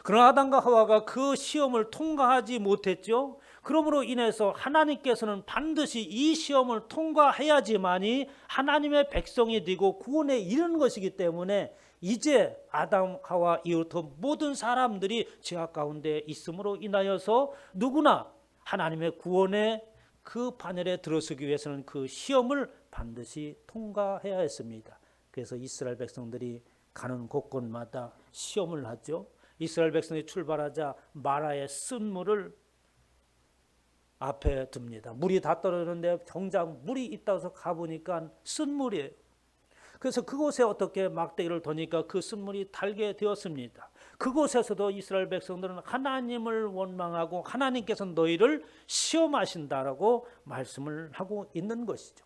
그러나 아담과 하와가 그 시험을 통과하지 못했죠. 그러므로 인해서 하나님께서는 반드시 이 시험을 통과해야지만이 하나님의 백성이 되고 구원에 이르는 것이기 때문에 이제 아담 하와 이후부터 모든 사람들이 죄악 가운데 있음으로 인하여서 누구나 하나님의 구원의 그 반열에 들어서기 위해서는 그 시험을 반드시 통과해야 했습니다. 그래서 이스라엘 백성들이 가는 곳곳마다 시험을 하죠. 이스라엘 백성이 출발하자 마라의 쓴물을 앞에 둡니다. 물이 다 떨어지는데 정작 물이 있다고 해서 가보니까 쓴물이에요. 그래서 그곳에 어떻게 막대기를 도니까 그 쓴물이 달게 되었습니다. 그곳에서도 이스라엘 백성들은 하나님을 원망하고 하나님께서 너희를 시험하신다라고 말씀을 하고 있는 것이죠.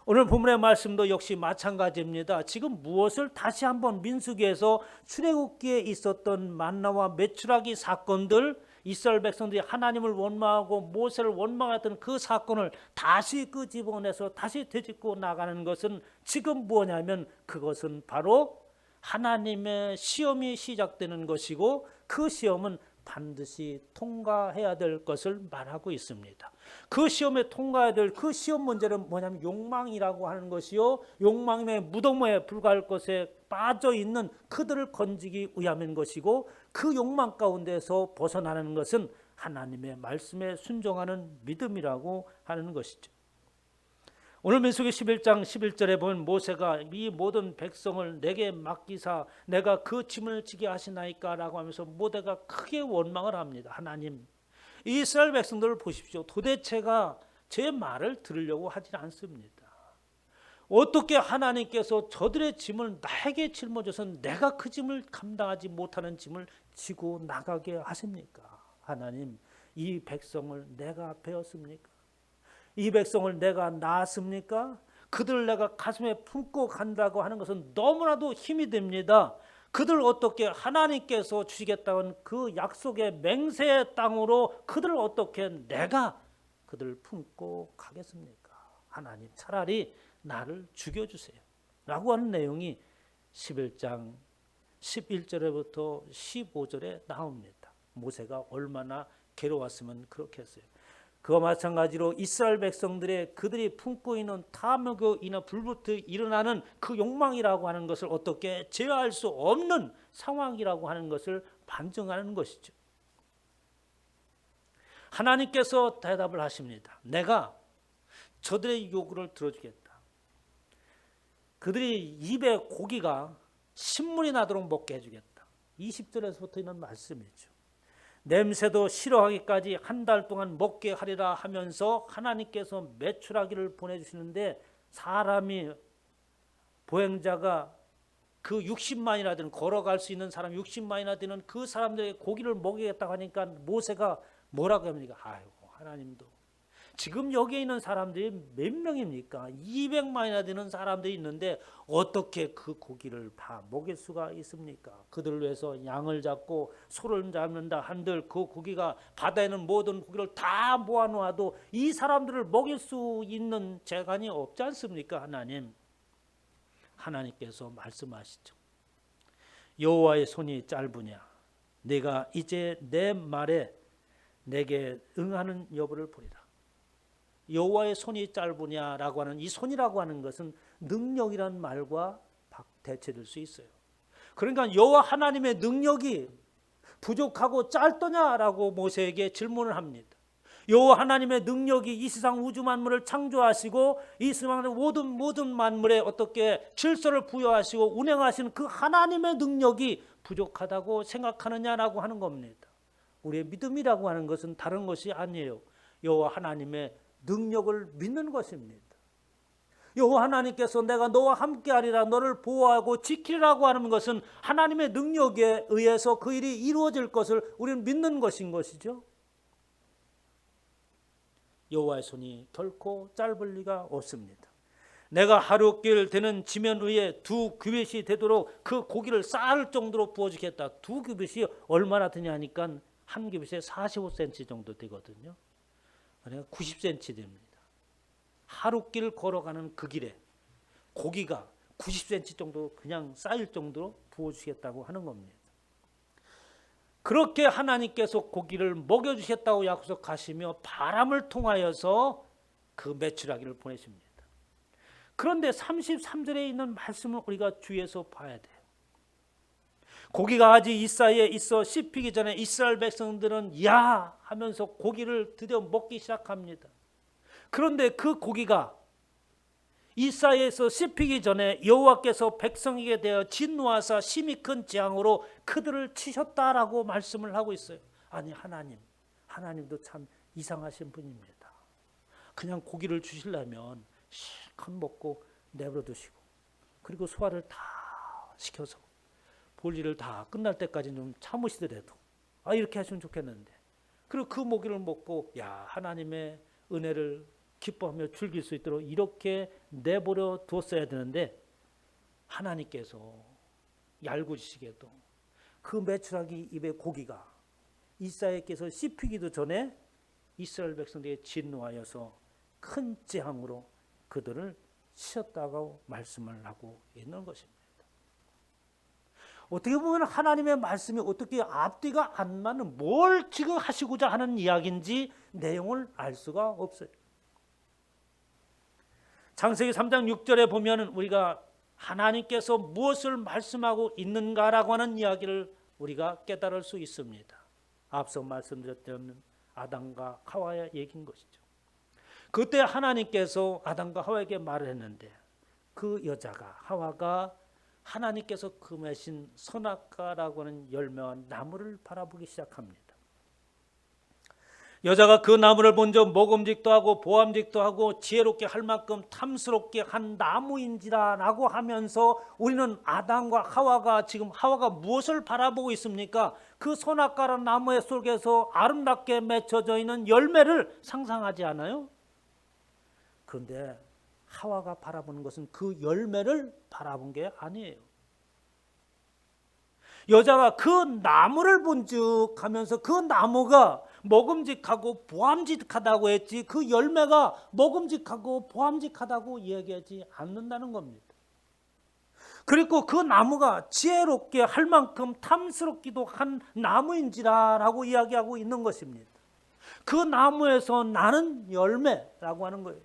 오늘 본문의 말씀도 역시 마찬가지입니다. 지금 무엇을 다시 한번 민수기에서 출애굽기에 있었던 만나와 메추라기 사건들, 이스라엘 백성들이 하나님을 원망하고 모세를 원망했던 그 사건을 다시 끄집어내서 다시 되짚고 나가는 것은 지금 뭐냐면 그것은 바로 하나님의 시험이 시작되는 것이고 그 시험은 반드시 통과해야 될 것을 말하고 있습니다. 그 시험에 통과해야 될 그 시험 문제는 뭐냐면 욕망이라고 하는 것이요, 욕망의 무덤에 불과할 것에 빠져 있는 그들을 건지기 위함인 것이고, 그 욕망 가운데서 벗어나는 것은 하나님의 말씀에 순종하는 믿음이라고 하는 것이죠. 오늘 민수기 11장 11절에 보면 모세가 이 모든 백성을 내게 맡기사 내가 그 짐을 지게 하시나이까 라고 하면서 모세가 크게 원망을 합니다. 하나님, 이스라엘 백성들을 보십시오. 도대체가 제 말을 들으려고 하지 않습니다. 어떻게 하나님께서 저들의 짐을 나에게 짊어져서 내가 그 짐을 감당하지 못하는 짐을 지고 나가게 하십니까? 하나님, 이 백성을 내가 배웠습니까? 이 백성을 내가 낳았습니까? 그들을 내가 가슴에 품고 간다고 하는 것은 너무나도 힘이 됩니다. 그들 어떻게 하나님께서 주시겠다는 그 약속의 맹세의 땅으로 그들을 어떻게 내가 그들을 품고 가겠습니까? 하나님, 차라리 나를 죽여주세요 라고 하는 내용이 11장 11절에부터 15절에 나옵니다. 모세가 얼마나 괴로웠으면 그렇게 했어요. 그와 마찬가지로 이스라엘 백성들의 그들이 품고 있는 탐욕이나 불부터 일어나는 그 욕망이라고 하는 것을 어떻게 제어할 수 없는 상황이라고 하는 것을 반증하는 것이죠. 하나님께서 대답을 하십니다. 내가 저들의 요구를 들어주겠다. 그들이 입에 고기가 신물이 나도록 먹게 해주겠다. 20절에서부터 있는 말씀이죠. 냄새도 싫어하기까지 한 달 동안 먹게 하리라 하면서 하나님께서 메추라기를 보내주시는데, 사람이 보행자가 그 60만이나 되는, 걸어갈 수 있는 사람 60만이나 되는 그 사람들에게 고기를 먹이겠다고 하니까 모세가 뭐라고 합니까? 아이고, 하나님도 지금 여기에 있는 사람들이 몇 명입니까? 200만이나 되는 사람들이 있는데 어떻게 그 고기를 다 먹일 수가 있습니까? 그들을 위해서 양을 잡고 소를 잡는다 한들 그 고기가, 바다에 있는 모든 고기를 다 모아놓아도 이 사람들을 먹일 수 있는 재간이 없지 않습니까? 하나님, 하나님께서 말씀하시죠. 여호와의 손이 짧으냐? 내가 이제 내 말에 내게 응하는 여부를 보리라. 여호와의 손이 짧으냐라고 하는 이 손이라고 하는 것은 능력이라는 말과 대체될 수 있어요. 그러니까 여호와 하나님의 능력이 부족하고 짧더냐라고 모세에게 질문을 합니다. 여호와 하나님의 능력이 이 세상 우주 만물을 창조하시고 이 세상의 모든 만물에 어떻게 질서를 부여하시고 운행하시는 그 하나님의 능력이 부족하다고 생각하느냐라고 하는 겁니다. 우리의 믿음이라고 하는 것은 다른 것이 아니에요. 여호와 하나님의 능력을 믿는 것입니다. 여호와 하나님께서 내가 너와 함께하리라, 너를 보호하고 지키리라고 하는 것은 하나님의 능력에 의해서 그 일이 이루어질 것을 우리는 믿는 것인 것이죠. 여호와의 손이 결코 짧을 리가 없습니다. 내가 하루길 되는 지면 위에 2규빗이 되도록 그 고기를 쌓을 정도로 부어주겠다. 2규빗이 얼마나 되냐 하니까 한 규빗에 45cm 정도 되거든요. 그러니까 90cm 됩니다. 하루길 걸어가는 그 길에 고기가 90cm 정도 그냥 쌓일 정도로 부어주시겠다고 하는 겁니다. 그렇게 하나님께서 고기를 먹여주셨다고 약속하시며 바람을 통하여서 그 메추라기를 보내십니다. 그런데 33절에 있는 말씀을 우리가 주의해서 봐야 돼요. 고기가 아직 이 사이에 있어 씹히기 전에 이스라엘 백성들은 야 하면서 고기를 드디어 먹기 시작합니다. 그런데 그 고기가 이사야에서 씹히기 전에 여호와께서 백성에게 대하여 진노하사 심히 큰 재앙으로 그들을 치셨다라고 말씀을 하고 있어요. 아니 하나님도 참 이상하신 분입니다. 그냥 고기를 주시려면 실컷 먹고 내버려 두시고 그리고 소화를 다 시켜서 볼일을 다 끝날 때까지 좀 참으시더라도 이렇게 하시면 좋겠는데 그리고 그 고기를 먹고 하나님의 은혜를 기뻐하며 즐길 수 있도록 이렇게 내버려 두었어야 되는데 하나님께서 얄궂으시게도 그 메추라기 입의 고기가 이사야께서 씹히기도 전에 이스라엘 백성들에게 진노하여서 큰 재앙으로 그들을 치셨다고 말씀을 하고 있는 것입니다. 어떻게 보면 하나님의 말씀이 어떻게 앞뒤가 안 맞는 뭘 지금 하시고자 하는 이야기인지 내용을 알 수가 없어요. 창세기 3장 6절에 보면 우리가 하나님께서 무엇을 말씀하고 있는가라고 하는 이야기를 우리가 깨달을 수 있습니다. 앞서 말씀드렸던 아담과 하와의 얘기인 것이죠. 그때 하나님께서 아담과 하와에게 말을 했는데 그 여자가 하와가 하나님께서 금하신 선악과라고 하는 열매와 나무를 바라보기 시작합니다. 여자가 그 나무를 본즉 먹음직도 하고 보암직도 하고 지혜롭게 할 만큼 탐스럽게 한 나무인지라라고 하면서 우리는 아담과 하와가 지금 하와가 무엇을 바라보고 있습니까? 그 선악과라는 나무 속에서 아름답게 맺혀져 있는 열매를 상상하지 않아요? 그런데 하와가 바라보는 것은 그 열매를 바라본 게 아니에요. 여자가 그 나무를 본즉 하면서 그 나무가 먹음직하고 보암직하다고 했지 그 열매가 먹음직하고 보암직하다고 이야기하지 않는다는 겁니다. 그리고 그 나무가 지혜롭게 할 만큼 탐스럽기도 한 나무인지라라고 이야기하고 있는 것입니다. 그 나무에서 나는 열매라고 하는 거예요.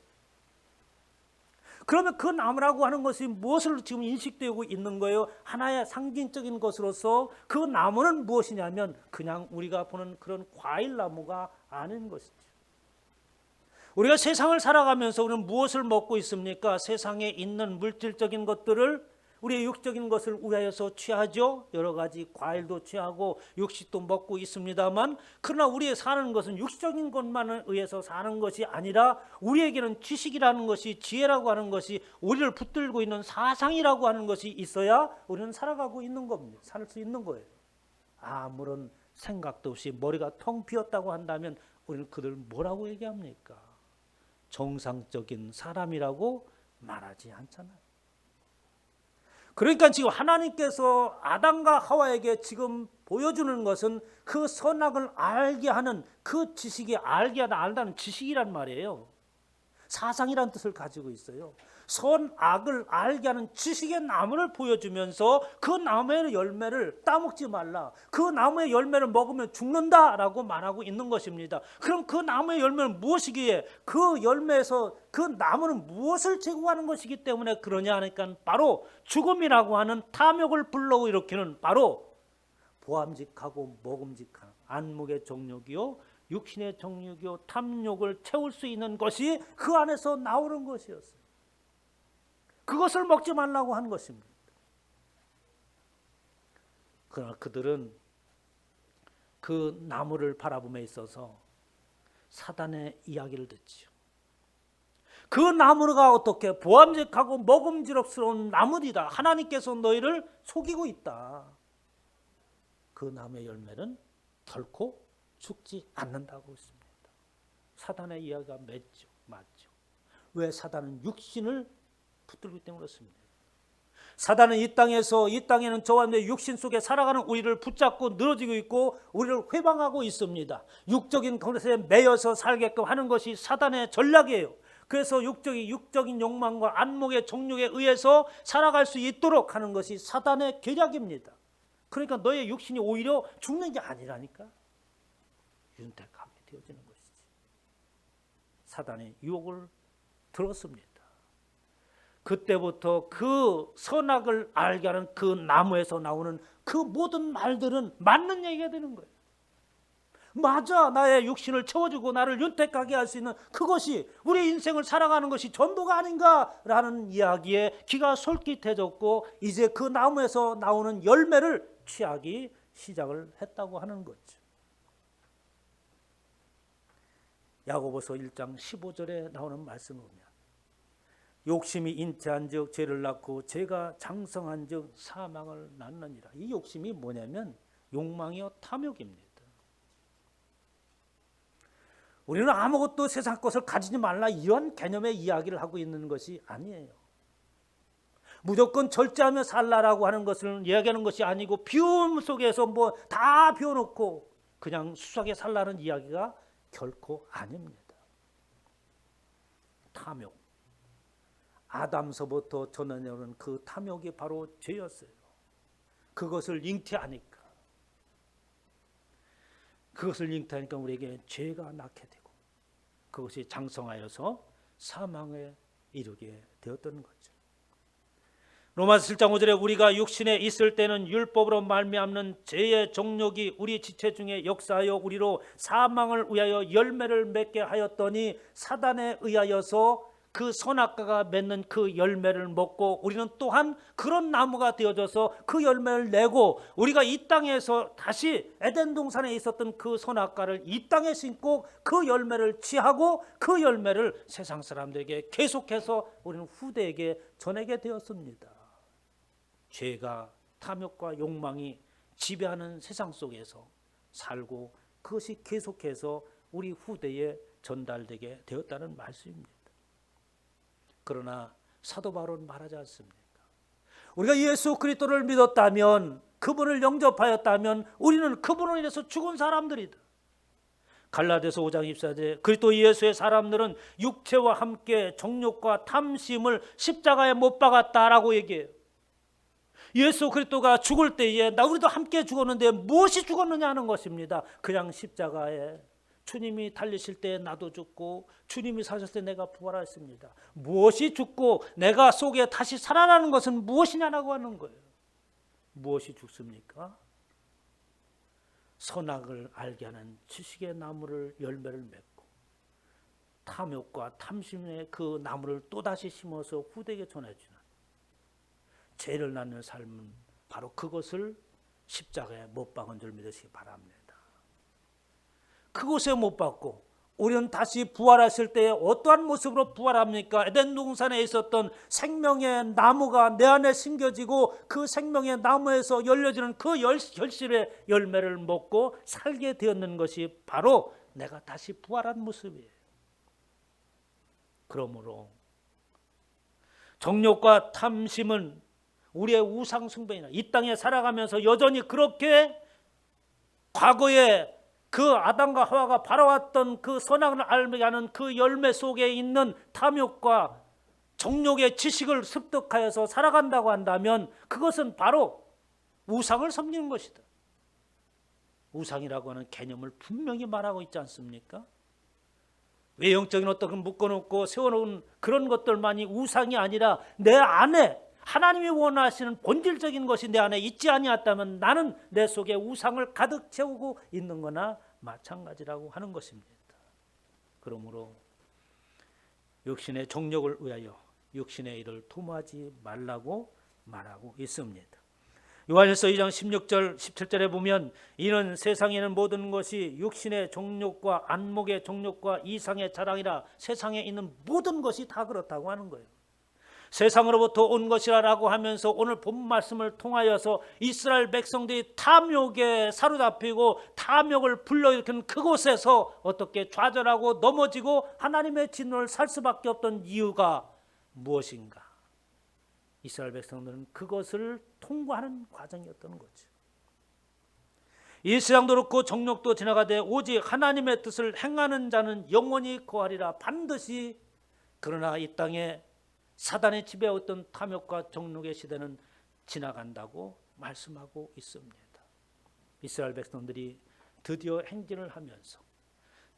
그러면 그 나무라고 하는 것이 무엇을 지금 인식되고 있는 거예요? 하나의 상징적인 것으로서 그 나무는 무엇이냐면 그냥 우리가 보는 그런 과일나무가 아닌 것이죠. 우리가 세상을 살아가면서 우리는 무엇을 먹고 있습니까? 세상에 있는 물질적인 것들을 우리의 육적인 것을 위하여서 취하죠. 여러 가지 과일도 취하고 육식도 먹고 있습니다만 그러나 우리의 사는 것은 육적인 것만을 의해서 사는 것이 아니라 우리에게는 지식이라는 것이 지혜라고 하는 것이 우리를 붙들고 있는 사상이라고 하는 것이 있어야 우리는 살아가고 있는 겁니다. 살 수 있는 거예요. 아무런 생각도 없이 머리가 텅 비었다고 한다면 우리는 그들 뭐라고 얘기합니까? 정상적인 사람이라고 말하지 않잖아요. 그러니까 지금 하나님께서 아담과 하와에게 지금 보여주는 것은 그 선악을 알게 하는 그 지식이 알게 하다 알다는 지식이란 말이에요. 사상이란 뜻을 가지고 있어요. 선악을 알게 하는 지식의 나무를 보여주면서 그 나무의 열매를 따먹지 말라. 그 나무의 열매를 먹으면 죽는다라고 말하고 있는 것입니다. 그럼 그 나무의 열매는 무엇이기에 그 열매에서 그 나무는 무엇을 제공하는 것이기 때문에 그러냐 하니까 바로 죽음이라고 하는 탐욕을 불러일으키는 바로 보암직하고 먹음직한 안목의 정욕이요 육신의 정욕이요 탐욕을 채울 수 있는 것이 그 안에서 나오는 것이었어요. 그것을 먹지 말라고 한 것입니다. 그러나 그들은 그 나무를 바라봄에 있어서 사단의 이야기를 듣지요. 그 나무가 어떻게 보암직하고 먹음직스러운 나무이다. 하나님께서 너희를 속이고 있다. 그 나무의 열매는 결코 죽지 않는다고 했습니다. 사단의 이야기가 맞죠. 왜? 사단은 육신을 붙들기 때문에 그렇습니다. 사단은 이 땅에는 저와 내 육신 속에 살아가는 우리를 붙잡고 늘어지고 있고 우리를 회방하고 있습니다. 육적인 것에 매여서 살게끔 하는 것이 사단의 전략이에요. 그래서 육적인 욕망과 안목의 정욕에 의해서 살아갈 수 있도록 하는 것이 사단의 계략입니다. 그러니까 너의 육신이 오히려 죽는 게 아니라니까 윤택하게 되어지는 것이지. 사단의 유혹을 들었습니다. 그때부터 그 선악을 알게 하는 그 나무에서 나오는 그 모든 말들은 맞는 얘기가 되는 거예요. 맞아, 나의 육신을 채워주고 나를 윤택하게 할 수 있는 그것이 우리 인생을 살아가는 것이 전부가 아닌가라는 이야기에 귀가 솔깃해졌고 이제 그 나무에서 나오는 열매를 취하기 시작을 했다고 하는 거죠. 야고보서 1장 15절에 나오는 말씀을 보면 욕심이 잉태한 즉 죄를 낳고 죄가 장성한 즉 사망을 낳느니라. 이 욕심이 뭐냐면 욕망이요 탐욕입니다. 우리는 아무것도 세상 것을 가지지 말라 이런 개념의 이야기를 하고 있는 것이 아니에요. 무조건 절제하며 살라라고 하는 것을 이야기하는 것이 아니고 비움 속에서 뭐 다 비워놓고 그냥 수수하게 살라는 이야기가 결코 아닙니다. 탐욕. 아담서부터 전해오는 그 탐욕이 바로 죄였어요. 그것을 잉태하니까 우리에게 죄가 낳게 되고 그것이 장성하여서 사망에 이르게 되었던 거죠. 로마서 7장 5절에 우리가 육신에 있을 때는 율법으로 말미암는 죄의 정욕이 우리 지체 중에 역사하여 우리로 사망을 위하여 열매를 맺게 하였더니 사단에 의하여서 그 선악과가 맺는 그 열매를 먹고 우리는 또한 그런 나무가 되어져서 그 열매를 내고 우리가 이 땅에서 다시 에덴 동산에 있었던 그 선악과를 이 땅에 심고 그 열매를 취하고 그 열매를 세상 사람들에게 계속해서 우리는 후대에게 전하게 되었습니다. 죄가 탐욕과 욕망이 지배하는 세상 속에서 살고 그것이 계속해서 우리 후대에 전달되게 되었다는 말씀입니다. 그러나 사도 바울은 말하지 않습니까? 우리가 예수 그리스도를 믿었다면 그분을 영접하였다면 우리는 그분으로 인해서 죽은 사람들이다. 갈라디아서 5장 24절에 그리스도 예수의 사람들은 육체와 함께 정욕과 탐심을 십자가에 못 박았다라고 얘기해요. 예수 그리스도가 죽을 때에 우리도 함께 죽었는데 무엇이 죽었느냐 하는 것입니다. 그냥 십자가에 주님이 달리실 때 나도 죽고 주님이 사셨을 때 내가 부활했습니다. 무엇이 죽고 내가 속에 다시 살아나는 것은 무엇이냐라고 하는 거예요. 무엇이 죽습니까? 선악을 알게 하는 지식의 나무를 열매를 맺고 탐욕과 탐심의 그 나무를 또다시 심어서 후대에게 전해주는 죄를 낳는 삶은 바로 그것을 십자가에 못 박은 줄 믿으시기 바랍니다. 그곳에 못 박고 우리는 다시 부활하실 때에 어떠한 모습으로 부활합니까? 에덴 동산에 있었던 생명의 나무가 내 안에 심겨지고 그 생명의 나무에서 열려지는 그 결실의 열매를 먹고 살게 되었는 것이 바로 내가 다시 부활한 모습이에요. 그러므로 정욕과 탐심은 우리의 우상 숭배이나 이 땅에 살아가면서 여전히 그렇게 과거에 그 아담과 하와가 바라왔던 그 선악을 알게 하는 그 열매 속에 있는 탐욕과 정욕의 지식을 습득하여서 살아간다고 한다면 그것은 바로 우상을 섬기는 것이다. 우상이라고 하는 개념을 분명히 말하고 있지 않습니까? 외형적인 어떤 묶어놓고 세워놓은 그런 것들만이 우상이 아니라 내 안에 하나님이 원하시는 본질적인 것이 내 안에 있지 아니었다면 나는 내 속에 우상을 가득 채우고 있는 거나 마찬가지라고 하는 것입니다. 그러므로 육신의 정욕을 위하여 육신의 일을 도모하지 말라고 말하고 있습니다. 요한일서 2장 16절 17절에 보면 이는 세상에는 모든 것이 육신의 정욕과 안목의 정욕과 이상의 자랑이라 세상에 있는 모든 것이 다 그렇다고 하는 거예요. 세상으로부터 온 것이라고 하면서 오늘 본 말씀을 통하여서 이스라엘 백성들이 탐욕에 사로잡히고 탐욕을 불러일으키는 그곳에서 어떻게 좌절하고 넘어지고 하나님의 진노를 살 수밖에 없던 이유가 무엇인가? 이스라엘 백성들은 그것을 통과하는 과정이었던 거죠. 이 세상도 그렇고 정욕도 지나가되 오직 하나님의 뜻을 행하는 자는 영원히 거하리라. 반드시. 그러나 이 땅에 사단의 지배했던 탐욕과 정욕의 시대는 지나간다고 말씀하고 있습니다. 이스라엘 백성들이 드디어 행진을 하면서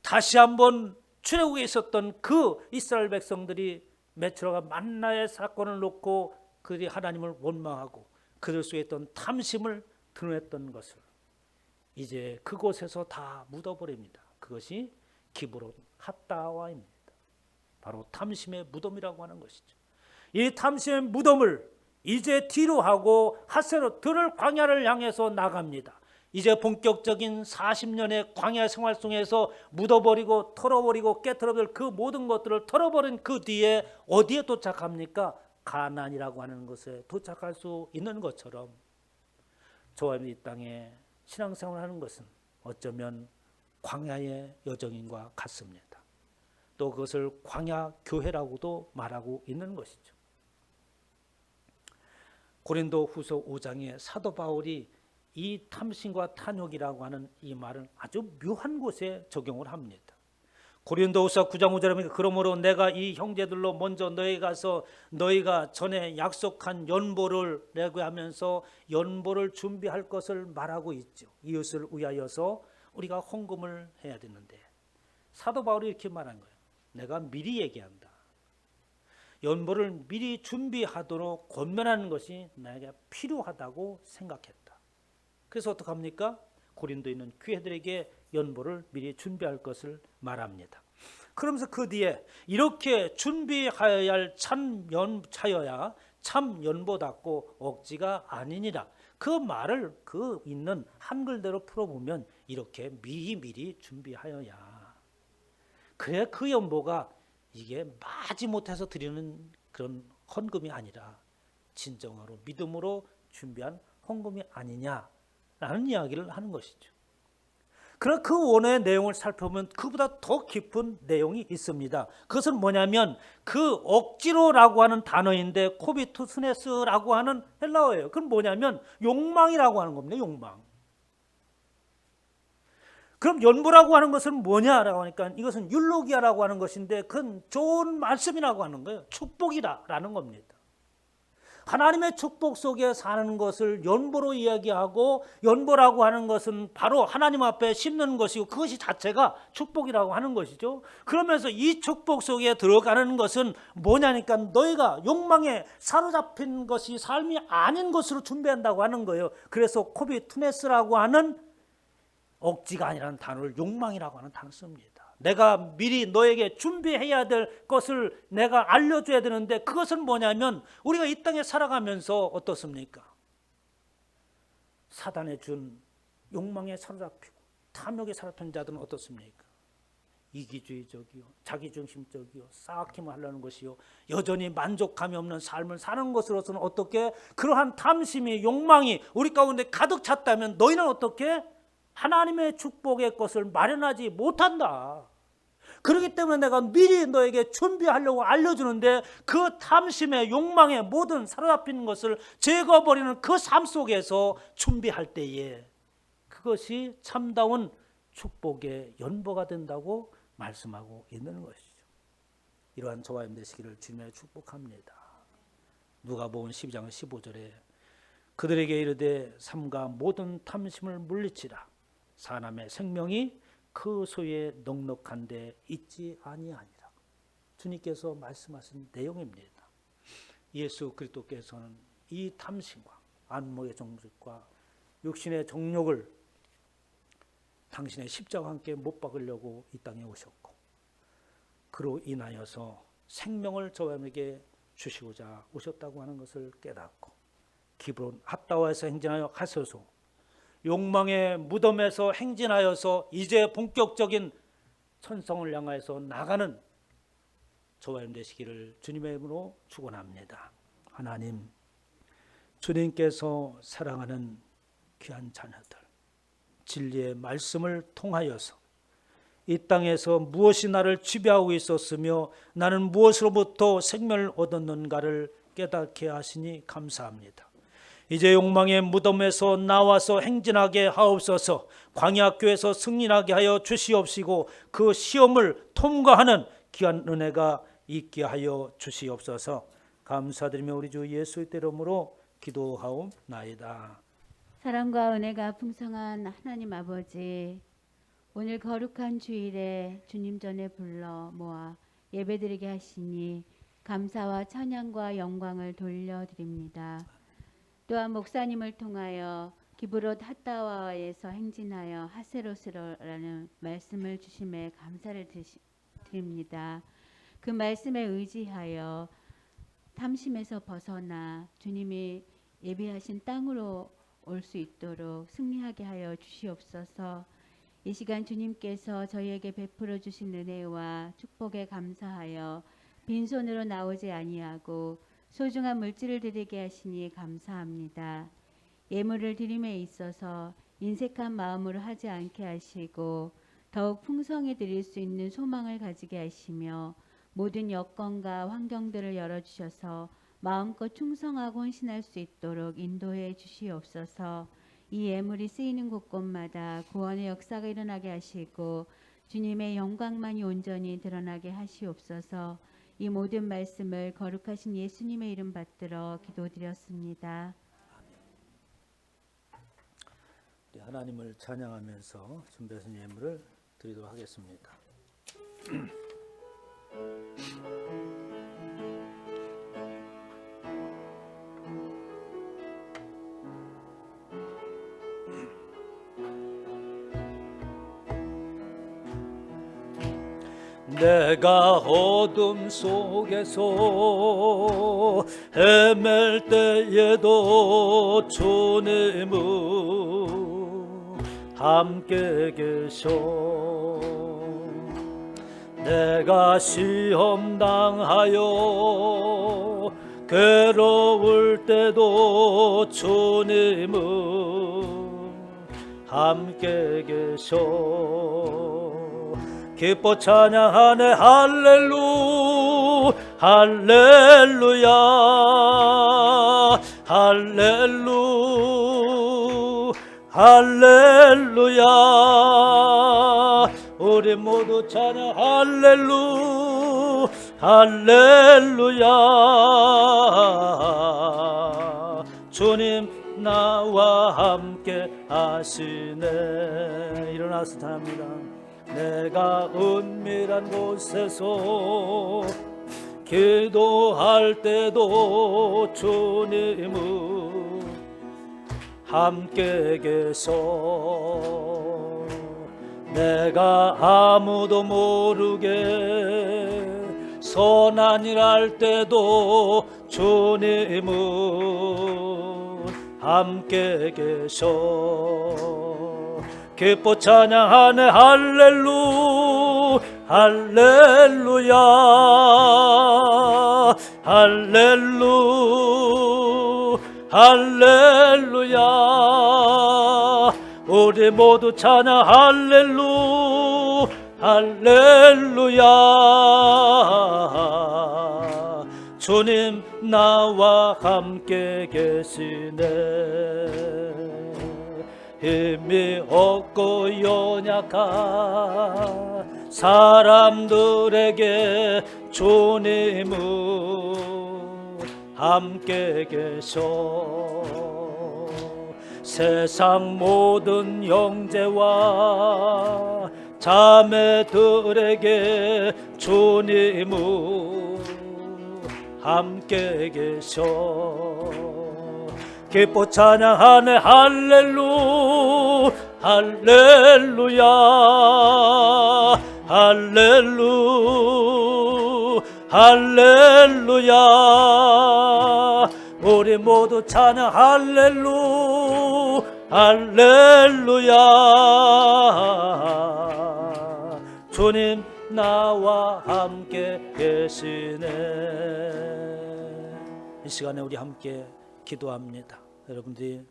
다시 한번 출애굽에 있었던 그 이스라엘 백성들이 메추라가 만나의 사건을 놓고 그들이 하나님을 원망하고 그들 속에 있던 탐심을 드러냈던 것을 이제 그곳에서 다 묻어버립니다. 그것이 기브론 핫다와입니다. 바로 탐심의 무덤이라고 하는 것이죠. 이 탐심의 무덤을 이제 뒤로 하고 하세로트를 광야를 향해서 나갑니다. 이제 본격적인 40년의 광야 생활 속에서 묻어버리고 털어버리고 깨트려버릴 그 모든 것들을 털어버린 그 뒤에 어디에 도착합니까? 가나안이라고 하는 곳에 도착할 수 있는 것처럼 저와 이 땅에 신앙생활을 하는 것은 어쩌면 광야의 여정인과 같습니다. 또 그것을 광야 교회라고도 말하고 있는 것이죠. 고린도 후서 5장에 사도 바울이 이 탐심과 탐욕이라고 하는 이 말은 아주 묘한 곳에 적용을 합니다. 고린도후서 9장 5절에 그러므로 내가 이 형제들로 먼저 너희 가서 너희가 전에 약속한 연보를 내고 하면서 연보를 준비할 것을 말하고 있죠. 이웃을 위하여서 우리가 헌금을 해야 되는데 사도 바울이 이렇게 말한 거예요. 내가 미리 얘기한다. 연보를 미리 준비하도록 권면하는 것이 나에게 필요하다고 생각했다. 그래서 어떡합니까? 고린도에 있는 교회들에게 연보를 미리 준비할 것을 말합니다. 그러면서 그 뒤에 이렇게 준비하여야 할 참연차여야 참 연보답고 억지가 아니니라. 그 말을 그 있는 한글대로 풀어보면 이렇게 미리 준비하여야. 그래 그 연보가 이게 마지못해서 드리는 그런 헌금이 아니라 진정으로 믿음으로 준비한 헌금이 아니냐라는 이야기를 하는 것이죠. 그러나 그 원어의 내용을 살펴보면 그보다 더 깊은 내용이 있습니다. 그것은 뭐냐면 그 억지로라고 하는 단어인데 코비투스네스라고 하는 헬라어예요. 그건 뭐냐면 욕망이라고 하는 겁니다. 욕망. 그럼 연보라고 하는 것은 뭐냐라고 하니까 이것은 율로기아라고 하는 것인데 그건 좋은 말씀이라고 하는 거예요. 축복이라는 겁니다. 하나님의 축복 속에 사는 것을 연보로 이야기하고 연보라고 하는 것은 바로 하나님 앞에 심는 것이고 그것이 자체가 축복이라고 하는 것이죠. 그러면서 이 축복 속에 들어가는 것은 뭐냐니까 너희가 욕망에 사로잡힌 것이 삶이 아닌 것으로 준비한다고 하는 거예요. 그래서 코비투네스라고 하는 억지가 아니라는 단어를 욕망이라고 하는 단어를 씁니다. 내가 미리 너에게 준비해야 될 것을 내가 알려줘야 되는데 그것은 뭐냐면 우리가 이 땅에 살아가면서 어떻습니까? 사단에 준 욕망에 사로잡히고 탐욕에 사로잡힌 자들은 어떻습니까? 이기주의적이요, 자기중심적이요, 쌓기만 하려는 것이요, 여전히 만족감이 없는 삶을 사는 것으로서는 어떻게 그러한 탐심이 욕망이 우리 가운데 가득 찼다면 너희는 어떻게 하나님의 축복의 것을 마련하지 못한다. 그렇기 때문에 내가 미리 너에게 준비하려고 알려주는데 그 탐심의 욕망의 모든 사로잡힌 것을 제거해버리는 그 삶 속에서 준비할 때에 그것이 참다운 축복의 연보가 된다고 말씀하고 있는 것이죠. 이러한 저와 여러분 되시기를 주님의 축복합니다. 누가복음 12장 15절에 그들에게 이르되 삼가 모든 탐심을 물리치라. 사람의 생명이 그 소유에 넉넉한 데 있지 아니하니라. 주님께서 말씀하신 내용입니다. 예수 그리스도께서는 이 탐심과 안목의 정욕과 육신의 정욕을 당신의 십자가와 함께 못 박으려고 이 땅에 오셨고 그로 인하여서 생명을 저에게 주시고자 오셨다고 하는 것을 깨닫고 기브론 핫다와에서 행진하여 하소서 욕망의 무덤에서 행진하여서 이제 본격적인 천성을 향하여서 나가는 저와 여러분 되시기를 주님의 이름으로 축원합니다. 하나님, 주님께서 사랑하는 귀한 자녀들, 진리의 말씀을 통하여서 이 땅에서 무엇이 나를 지배하고 있었으며 나는 무엇으로부터 생명을 얻었는가를 깨닫게 하시니 감사합니다. 이제 욕망의 무덤에서 나와서 행진하게 하옵소서. 광야교에서 승리하게 하여 주시옵시고 그 시험을 통과하는 귀한 은혜가 있게 하여 주시옵소서. 감사드리며 우리 주 예수의 이름으로 기도하옵나이다. 사랑과 은혜가 풍성한 하나님 아버지, 오늘 거룩한 주일에 주님 전에 불러 모아 예배드리게 하시니 감사와 찬양과 영광을 돌려드립니다. 또한 목사님을 통하여 기브롯 핫다와에서 행진하여 하세로스라는 말씀을 주심에 감사를 드립니다. 그 말씀에 의지하여 탐심에서 벗어나 주님이 예비하신 땅으로 올 수 있도록 승리하게 하여 주시옵소서. 이 시간 주님께서 저희에게 베풀어 주신 은혜와 축복에 감사하여 빈손으로 나오지 아니하고 소중한 물질을 드리게 하시니 감사합니다. 예물을 드림에 있어서 인색한 마음으로 하지 않게 하시고 더욱 풍성히 드릴 수 있는 소망을 가지게 하시며 모든 여건과 환경들을 열어주셔서 마음껏 충성하고 헌신할 수 있도록 인도해 주시옵소서. 이 예물이 쓰이는 곳곳마다 구원의 역사가 일어나게 하시고 주님의 영광만이 온전히 드러나게 하시옵소서. 이 모든 말씀을 거룩하신 예수님의 이름 받들어 기도드렸습니다. 우리 하나님을 찬양하면서 준비하신 예물을 드리도록 하겠습니다. 내가 어둠 속에서 헤맬 때에도 주님은 함께 계셔. 내가 시험 당하여 괴로울 때도 주님은 함께 계셔. 기뻐 찬양하네 할렐루 할렐루야 할렐루 할렐루야. 우리 모두 찬양 할렐루 할렐루야. 주님 나와 함께 하시네. 일어나서 찬양합니다. 내가 은밀한 곳에서 기도할 때도 주님은 함께 계셔. 내가 아무도 모르게 선한 일 할 때도 주님은 함께 계셔. 기뻐 찬양하네 할렐루 할렐루야 할렐루 할렐루야. 우리 모두 찬양 할렐루 할렐루야. 주님 나와 함께 계시네. 힘이 없고 연약한 사람들에게 주님은 함께 계셔. 세상 모든 형제와 자매들에게 주님은 함께 계셔. 기뻐 찬양하네 할렐루 할렐루야 할렐루 할렐루야. 우리 모두 찬양 할렐루 할렐루야. 주님 나와 함께 계시네. 이 시간에 우리 함께 기도합니다. 여러분들이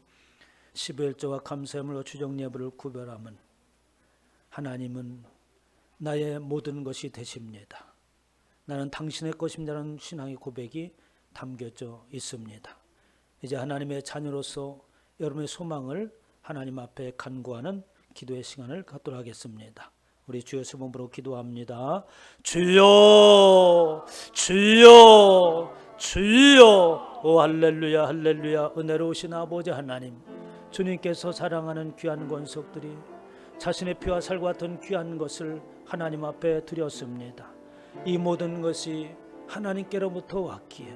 12일조와 감사함으로 주정 예물을 구별하면 하나님은 나의 모든 것이 되십니다. 나는 당신의 것입니다라는 신앙의 고백이 담겨져 있습니다. 이제 하나님의 자녀로서 여러분의 소망을 하나님 앞에 간구하는 기도의 시간을 갖도록 하겠습니다. 우리 주여 세번으로 기도합니다. 주여 주여 주여. 오 할렐루야 할렐루야. 은혜로우신 아버지 하나님, 주님께서 사랑하는 귀한 권속들이 자신의 피와 살과 같은 귀한 것을 하나님 앞에 드렸습니다. 이 모든 것이 하나님께로부터 왔기에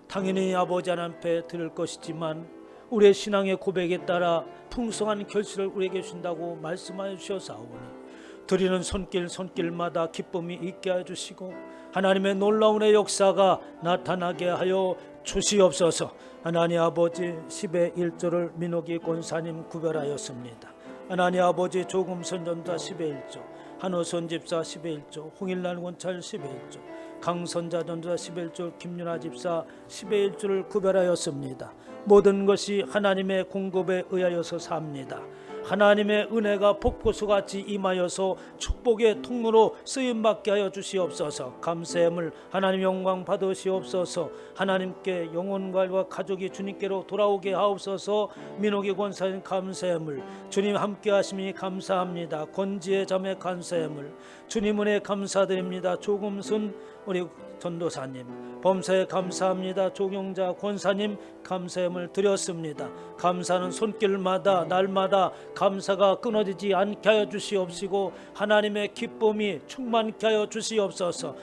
당연히 아버지 하나님 앞에 드릴 것이지만 우리의 신앙의 고백에 따라 풍성한 결실을 우리에게 주신다고 말씀하여 주셨사오니 드리는 손길마다 기쁨이 있게 하여 주시고 하나님의 놀라운 역사가 나타나게 하여 주시옵소서. 하나님 아버지 10의 1조를 민옥이 권사님 구별하였습니다. 하나님 아버지 조금 선전자 10의 1조, 한호선 집사 10의 1조, 홍일란 권찰 10의 1조, 강선자 전자 10의 1조, 김윤아 집사 10의 1조를 구별하였습니다. 모든 것이 하나님의 공급에 의하여서 삽니다. 하나님의 은혜가 폭포수같이 임하여서 축복의 통로로 쓰임받게 하여 주시옵소서. 감사함을 하나님 영광 받으시옵소서. 하나님께 영혼과 가족이 주님께로 돌아오게 하옵소서. 민옥이 권사님 감사함을 주님 함께 하심이 감사합니다. 권지의 자매 감사함을 주님 은혜 감사드립니다. 조금순 우리 전도사님 범사에 감사합니다. 조경자 권사님 감사함을 드렸습니다. 감사는 손길마다 날마다 감사가 끊어지지 않게 하여 주시옵시고 하나님의 기쁨이 충만케 하여 주시옵소서.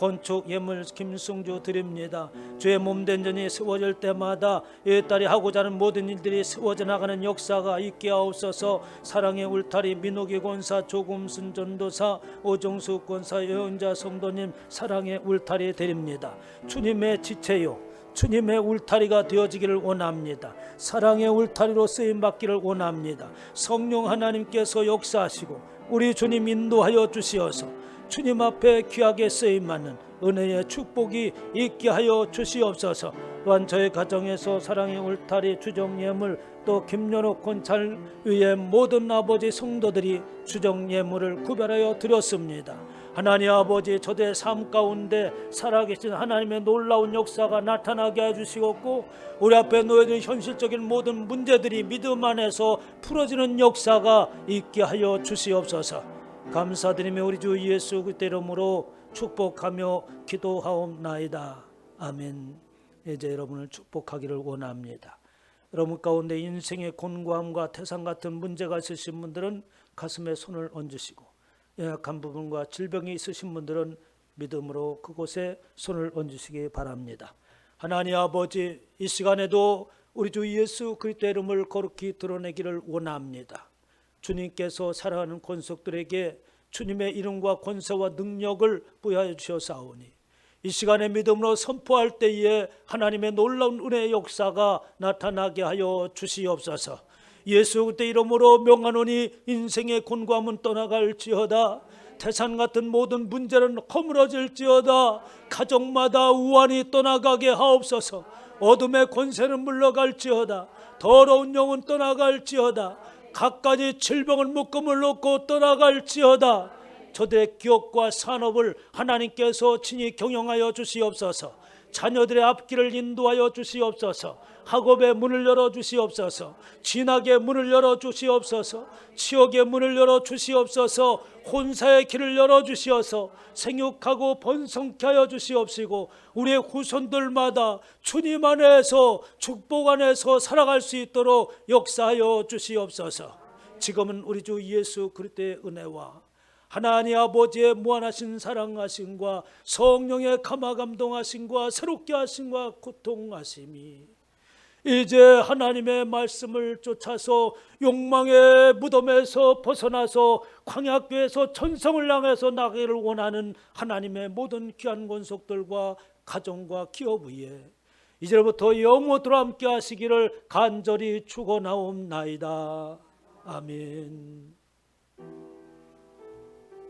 건축 예물 김승주 드립니다. 주의 몸된 전이 세워질 때마다 이 딸이 하고자 하는 모든 일들이 세워져 나가는 역사가 있게 하옵소서. 사랑의 울타리 민옥이 권사 조금순 전도사 오정수 권사 여행자 성도님 사랑의 울타리 드립니다. 주님의 지체요 주님의 울타리가 되어지기를 원합니다. 사랑의 울타리로 쓰임받기를 원합니다. 성령 하나님께서 역사하시고 우리 주님 인도하여 주시어서 주님 앞에 귀하게 쓰임받는 은혜의 축복이 있게 하여 주시옵소서. 또한 저의 가정에서 사랑의 울타리 주정예물 또 김연옥 권찰 위에 모든 아버지 성도들이 주정예물을 구별하여 드렸습니다. 하나님 아버지 저들의 삶 가운데 살아계신 하나님의 놀라운 역사가 나타나게 해주시옵고 우리 앞에 놓여진 현실적인 모든 문제들이 믿음 안에서 풀어지는 역사가 있게 하여 주시옵소서. 감사드리며 우리 주 예수 그리스도의 이름으로 축복하며 기도하옵나이다. 아멘. 이제 여러분을 축복하기를 원합니다. 여러분 가운데 인생의 곤고함과 태산 같은 문제가 있으신 분들은 가슴에 손을 얹으시고 연약한 부분과 질병이 있으신 분들은 믿음으로 그곳에 손을 얹으시기 바랍니다. 하나님 아버지 이 시간에도 우리 주 예수 그리스도의 이름을 거룩히 드러내기를 원합니다. 주님께서 사랑하는 권속들에게 주님의 이름과 권세와 능력을 부여하여 주셨사오니 이 시간에 믿음으로 선포할 때에 하나님의 놀라운 은혜의 역사가 나타나게 하여 주시옵소서. 예수 그리스도의 이름으로 명하노니 인생의 곤고함은 떠나갈지어다. 태산 같은 모든 문제는 허물어질지어다. 가정마다 우환이 떠나가게 하옵소서. 어둠의 권세는 물러갈지어다. 더러운 영은 떠나갈지어다. 갖가지 질병을 묶음을 놓고 떠나갈지어다. 저들의 기업과 산업을 하나님께서 친히 경영하여 주시옵소서. 자녀들의 앞길을 인도하여 주시옵소서. 학업의 문을 열어 주시옵소서. 진학의 문을 열어 주시옵소서. 치욕의 문을 열어 주시옵소서. 혼사의 길을 열어 주시어서 생육하고 번성케 하여 주시옵시고 우리의 후손들마다 주님 안에서 축복 안에서 살아갈 수 있도록 역사하여 주시옵소서. 지금은 우리 주 예수 그리스도의 은혜와 하나님 아버지의 무한하신 사랑하심과 성령의 감화감동하심과 새롭게 하심과 고통하심이 이제 하나님의 말씀을 쫓아서 욕망의 무덤에서 벗어나서 광야교에서 천성을 향해서 나가기를 원하는 하나님의 모든 귀한 권속들과 가정과 기업 위에 이제부터 영원토록 함께 하시기를 간절히 축원하옵나이다. 아멘.